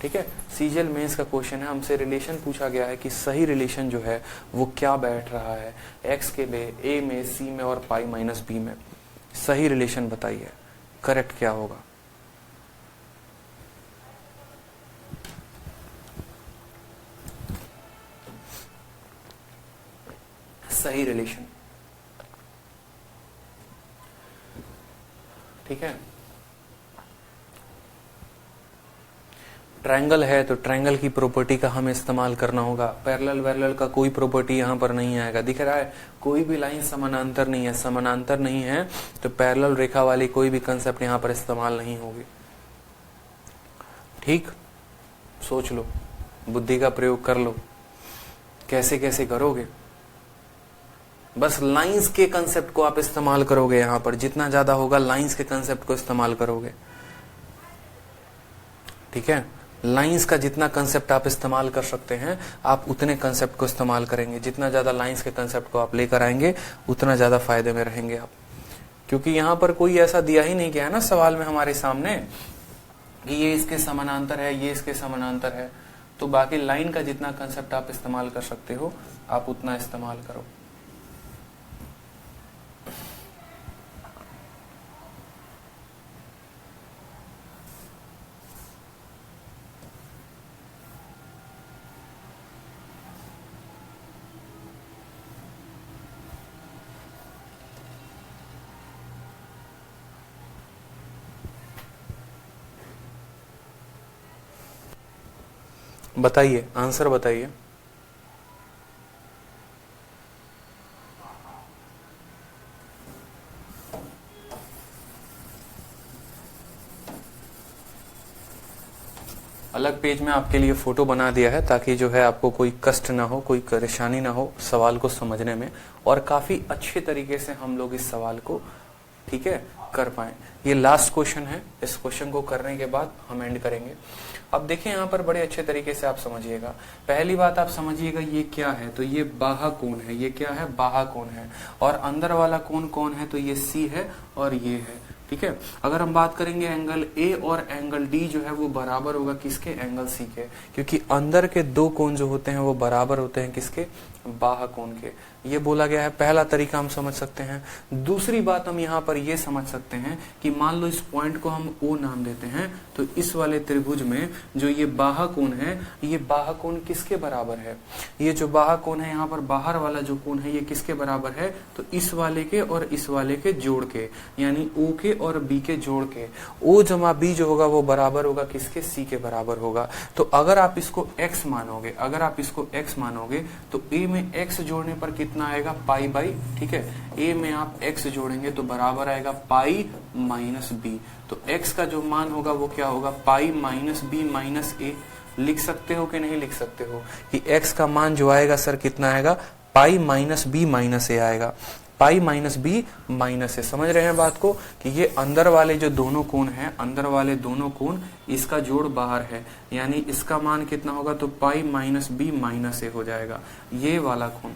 ठीक है। सीजीएल मेंस का क्वेश्चन है, हमसे रिलेशन पूछा गया है कि सही रिलेशन जो है वो क्या बैठ रहा है एक्स के लिए, ए में, सी में और पाई माइनस बी में। सही रिलेशन बताइए, करेक्ट क्या होगा। सही रिलेशन, ठीक है। ट्रायंगल है तो ट्रायंगल की प्रॉपर्टी का हमें इस्तेमाल करना होगा। पैरेलल वैरेलल का कोई प्रॉपर्टी यहाँ पर नहीं आएगा। दिख रहा है कोई भी लाइन समानांतर नहीं है, समानांतर नहीं है तो पैरेलल रेखा वाली कोई भी कंसेप्ट यहाँ पर इस्तेमाल नहीं होगी। ठीक, सोच लो, बुद्धि का प्रयोग कर लो, कैसे कैसे करोगे। बस लाइंस के कंसेप्ट को आप इस्तेमाल करोगे, यहाँ पर जितना ज्यादा होगा लाइंस के कंसेप्ट को इस्तेमाल करोगे, ठीक है। लाइंस का जितना कंसेप्ट आप इस्तेमाल कर सकते हैं आप उतने कंसेप्ट को इस्तेमाल करेंगे। जितना ज्यादा लाइंस के कंसेप्ट को आप लेकर आएंगे उतना ज्यादा फायदे में रहेंगे आप, क्योंकि यहाँ पर कोई ऐसा दिया ही नहीं गया है ना सवाल में हमारे सामने कि ये इसके समानांतर है, ये इसके समानांतर है। तो बाकी लाइन का जितना कंसेप्ट आप इस्तेमाल कर सकते हो आप उतना इस्तेमाल करो। बताइए, आंसर बताइए। अलग पेज में आपके लिए फोटो बना दिया है ताकि जो है आपको कोई कष्ट ना हो, कोई परेशानी ना हो सवाल को समझने में, और काफी अच्छे तरीके से हम लोग इस सवाल को, ठीक है, कर पाए। ये लास्ट क्वेश्चन है, इस क्वेश्चन को करने के बाद हम एंड करेंगे। अब देखिए यहाँ पर बड़े अच्छे तरीके से आप समझिएगा। पहली बात आप समझिएगा ये क्या है, तो ये बाहा कोण है। ये क्या है, बाहा कोण है। और अंदर वाला कोण कौन है, तो ये सी है और ये है, ठीक है। अगर हम बात करेंगे एंगल ए और एंगल डी जो है वो बराबर होगा किसके, एंगल सी के, क्योंकि अंदर के दो कोण जो होते हैं वो बराबर होते हैं किसके, बाहा कोण के। ये बोला गया है, पहला तरीका हम समझ सकते हैं। दूसरी बात हम यहाँ पर ये समझ सकते हैं कि मान लो इस पॉइंट को हम ओ नाम देते हैं, तो इस वाले त्रिभुज में जो ये बाहा कोण है, ये बाहा कोण किसके बराबर है, ये जो बाहा कोण है यहाँ पर बाहर वाला जो कोण है ये किसके बराबर है, तो इस वाले के और इस वाले के जोड़ के, यानी ओ के और बी के जोड़ के। ओ जमा बी जो होगा वो बराबर होगा किसके, सी के बराबर होगा। तो अगर आप इसको x मानोगे, अगर आप इसको x मानोगे तो a में x जोड़ने पर कितना आएगा, पाई बाई, ठीक है। a में आप x जोड़ेंगे तो बराबर आएगा पाई माइनस बी। तो x का जो मान होगा वो क्या होगा, पाई माइनस बी माइनस ए। लिख सकते हो कि नहीं लिख सकते हो कि x का मान जो आएगा सर कितना आएगा, पाई माइनस बी माइनस ए आएगा। पाई माइनस बी माइनस ए, समझ रहे हैं बात को, कि ये अंदर वाले जो दोनों कोण हैं, अंदर वाले दोनों कोण, इसका जोड़ बाहर है, यानी इसका मान कितना होगा, तो पाई माइनस बी माइनस ए हो जाएगा, ये वाला कोण।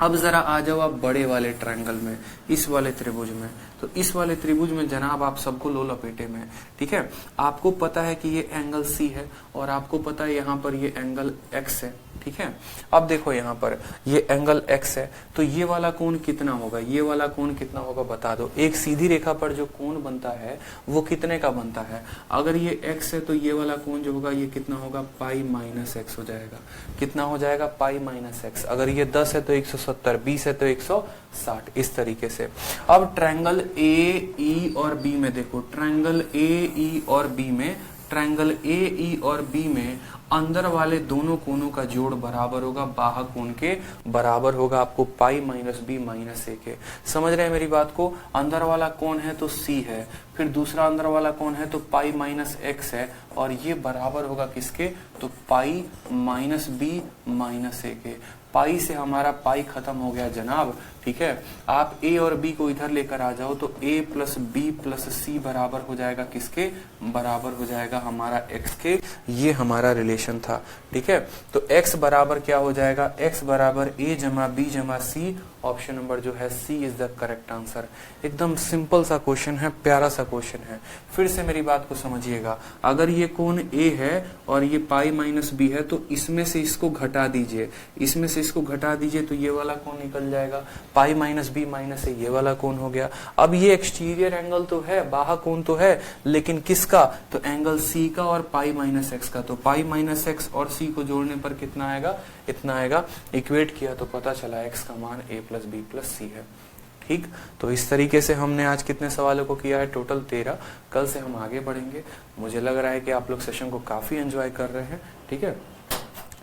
अब जरा आ जाओ आप बड़े वाले ट्रायंगल में, इस वाले त्रिभुज में। तो इस वाले त्रिभुज में जनाब आप सबको लो लपेटे में, ठीक है। आपको पता है कि ये एंगल सी है और आपको पता है यहाँ पर ये एंगल एक्स है, ठीक है। अब देखो यहाँ पर ये एंगल एक्स है, तो ये वाला कोण कितना होगा, ये वाला कोण कितना होगा बता दो। एक सीधी रेखा पर जो कोण बनता है वो कितने का बनता है, अगर ये एक्स है तो ये वाला कोण जो होगा ये कितना होगा, पाई माइनस एक्स हो जाएगा। कितना हो जाएगा, पाई माइनस एक्स। अगर ये 10 है तो 170, 20 है तो 160, इस तरीके से। अब ट्रायंगल ए ई और बी में देखो, ट्रायंगल ए ई और बी में ट्रायंगल ए ई और बी में अंदर वाले दोनों कोनों का जोड़ बराबर होगा बाह्य कोण के बराबर होगा आपको पाई माइनस बी माइनस ए के। समझ रहे हैं मेरी बात को? अंदर वाला कोण है तो सी है, फिर दूसरा अंदर वाला कोण है तो पाई माइनस एक्स है, और ये बराबर होगा किसके? तो पाई माइनस बी माइनस ए के। पाई से हमारा पाई खत्म हो गया जनाब, ठीक है। आप ए और बी को इधर लेकर आ जाओ तो a प्लस बी प्लस सी बराबर हो जाएगा किसके? बराबर हो जाएगा हमारा x के। ये हमारा रिलेशन था, ठीक है। तो x बराबर क्या हो जाएगा? x बराबर a जमा बी जमा सी। ऑप्शन नंबर जो है सी इज द करेक्ट आंसर। एकदम सिंपल सा क्वेश्चन है, प्यारा सा क्वेश्चन है। फिर से मेरी बात को समझिएगा, अगर ये कोण a है और ये पाई माइनस बी है तो इसमें से इसको घटा दीजिए, इसमें से इसको घटा दीजिए तो ये वाला कोण निकल जाएगा, पाई माइनस बी माइनस ए, ये वाला कोण हो गया। अब ये एक्सटीरियर एंगल तो है, बाह्य कोण तो है, लेकिन किसका? तो एंगल सी का और पाई माइनस एक्स का। तो पाई माइनस एक्स और सी को जोड़ने पर कितना आएगा? इतना आएगा। इक्वेट किया तो पता चला एक्स का मान a प्लस बी प्लस सी है, ठीक। तो इस तरीके से हमने आज कितने सवालों को किया है? टोटल 13। कल से हम आगे बढ़ेंगे। मुझे लग रहा है कि आप लोग सेशन को काफी एंजॉय कर रहे हैं, ठीक है।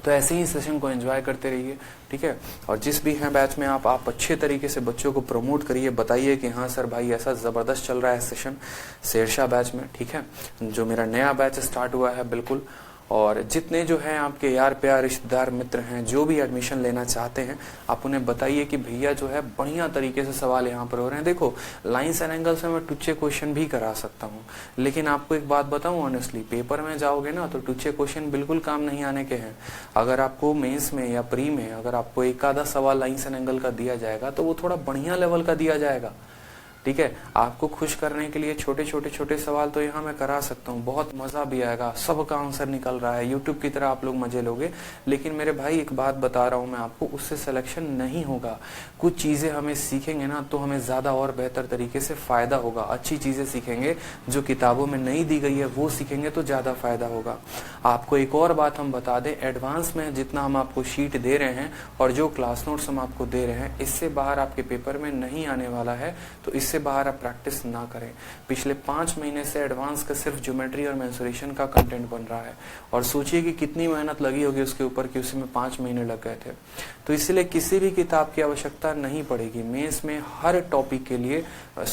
तो ऐसे ही सेशन को एंजॉय करते रहिए, ठीक है। और जिस भी हैं बैच में आप अच्छे तरीके से बच्चों को प्रमोट करिए, बताइए कि हाँ सर भाई ऐसा जबरदस्त चल रहा है सेशन शेरशाह बैच में, ठीक है। जो मेरा नया बैच स्टार्ट हुआ है, बिल्कुल। और जितने जो हैं आपके यार प्यार रिश्तेदार मित्र हैं जो भी एडमिशन लेना चाहते हैं, आप उन्हें बताइए कि भैया जो है बढ़िया तरीके से सवाल यहाँ पर हो रहे हैं। देखो लाइंस एंड एंगल से मैं टुच्चे क्वेश्चन भी करा सकता हूँ, लेकिन आपको एक बात बताऊं ऑनेस्टली, पेपर में जाओगे ना तो टुच्चे क्वेश्चन बिल्कुल काम नहीं आने के हैं। अगर आपको मेंस में या प्री में अगर आपको एक आधा सवाल लाइंस एंड एंगल का दिया जाएगा तो वो थोड़ा बढ़िया लेवल का दिया जाएगा, ठीक है। आपको खुश करने के लिए छोटे सवाल तो यहाँ मैं करा सकता हूँ, बहुत मजा भी आएगा, सबका आंसर निकल रहा है, यूट्यूब की तरह आप लोग मजे लोगे। लेकिन मेरे भाई एक बात बता रहा हूँ मैं आपको, उससे सिलेक्शन नहीं होगा। कुछ चीजें हमें सीखेंगे ना तो हमें ज्यादा और बेहतर तरीके से फायदा होगा। अच्छी चीजें सीखेंगे, जो किताबों में नहीं दी गई है वो सीखेंगे तो ज्यादा फायदा होगा। आपको एक और बात हम बता दें, एडवांस में जितना हम आपको शीट दे रहे हैं और जो क्लास नोट्स हम आपको दे रहे हैं, इससे बाहर आपके पेपर में नहीं आने वाला है। तो इससे बाहर आप प्रैक्टिस ना करें। पिछले 5 महीने से एडवांस का सिर्फ ज्योमेट्री और मेंसुरेशन का कंटेंट बन रहा है, और सोचिए कि कितनी मेहनत लगी होगी उसके ऊपर कि उसमें 5 महीने लग गए थे। तो इसलिए किसी भी किताब की आवश्यकता नहीं पड़ेगी। मेंस में हर टॉपिक के लिए,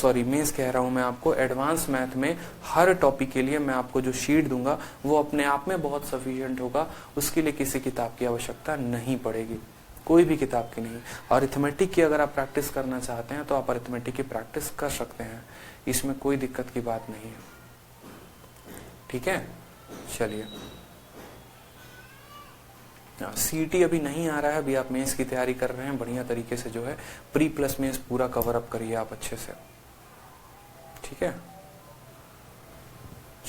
मेंस कह रहा हूं मैं आपको, एडवांस मैथ में हर टॉपिक के लिए मैं आपको जो शीट दूंगा वो अपने आप में बहुत सफिशिएंट होगा। उसके लिए किसी किताब की आवश्यकता नहीं पड़ेगी, कोई भी किताब की नहीं। अरिथमेटिक की अगर आप प्रैक्टिस करना चाहते हैं तो आप अरिथमेटिक की प्रैक्टिस कर सकते हैं, इसमें कोई दिक्कत की बात नहीं है, ठीक है। चलिए, सीटी अभी नहीं आ रहा है, अभी आप मेंस की तैयारी कर रहे हैं, बढ़िया तरीके से जो है प्री प्लस मेंस पूरा कवर अप करिए आप अच्छे से, ठीक है।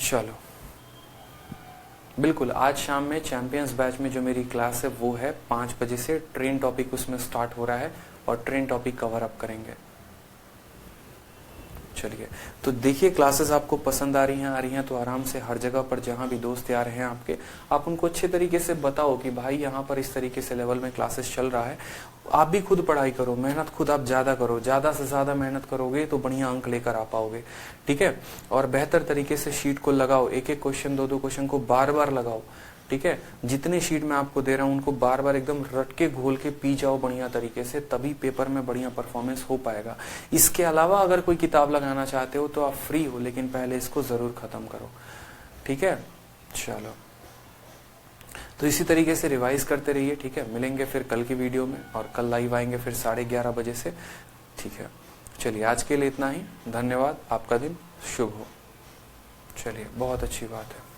चलो बिल्कुल, आज शाम में चैंपियंस बैच में जो मेरी क्लास है वो है 5 बजे से। ट्रेन टॉपिक उसमें स्टार्ट हो रहा है और ट्रेन टॉपिक कवर अप करेंगे। चलिए, तो देखिए क्लासेस आपको पसंद आ रही हैं तो आराम से हर जगह पर जहां भी दोस्त यार हैं आपके, आप उनको अच्छे तरीके से बताओ कि भाई यहाँ पर इस तरीके से लेवल में क्लासेस चल रहा है। आप भी खुद पढ़ाई करो, मेहनत खुद आप ज्यादा करो, ज्यादा से ज्यादा मेहनत करोगे तो बढ़िया अंक लेकर आ पाओगे, ठीक है। और बेहतर तरीके से शीट को लगाओ, एक एक क्वेश्चन 2-2 क्वेश्चन को बार बार लगाओ, ठीक है। जितने शीट मैं आपको दे रहा हूं उनको बार बार एकदम रट के घोल के पी जाओ बढ़िया तरीके से, तभी पेपर में बढ़िया परफॉर्मेंस हो पाएगा। इसके अलावा अगर कोई किताब लगाना चाहते हो तो आप फ्री हो, लेकिन पहले इसको जरूर खत्म करो, ठीक है। चलो, तो इसी तरीके से रिवाइज करते रहिए, ठीक है। मिलेंगे फिर कल की वीडियो में, और कल लाइव आएंगे फिर 11:30 बजे से, ठीक है। चलिए, आज के लिए इतना ही, धन्यवाद, आपका दिन शुभ हो। चलिए, बहुत अच्छी बात है।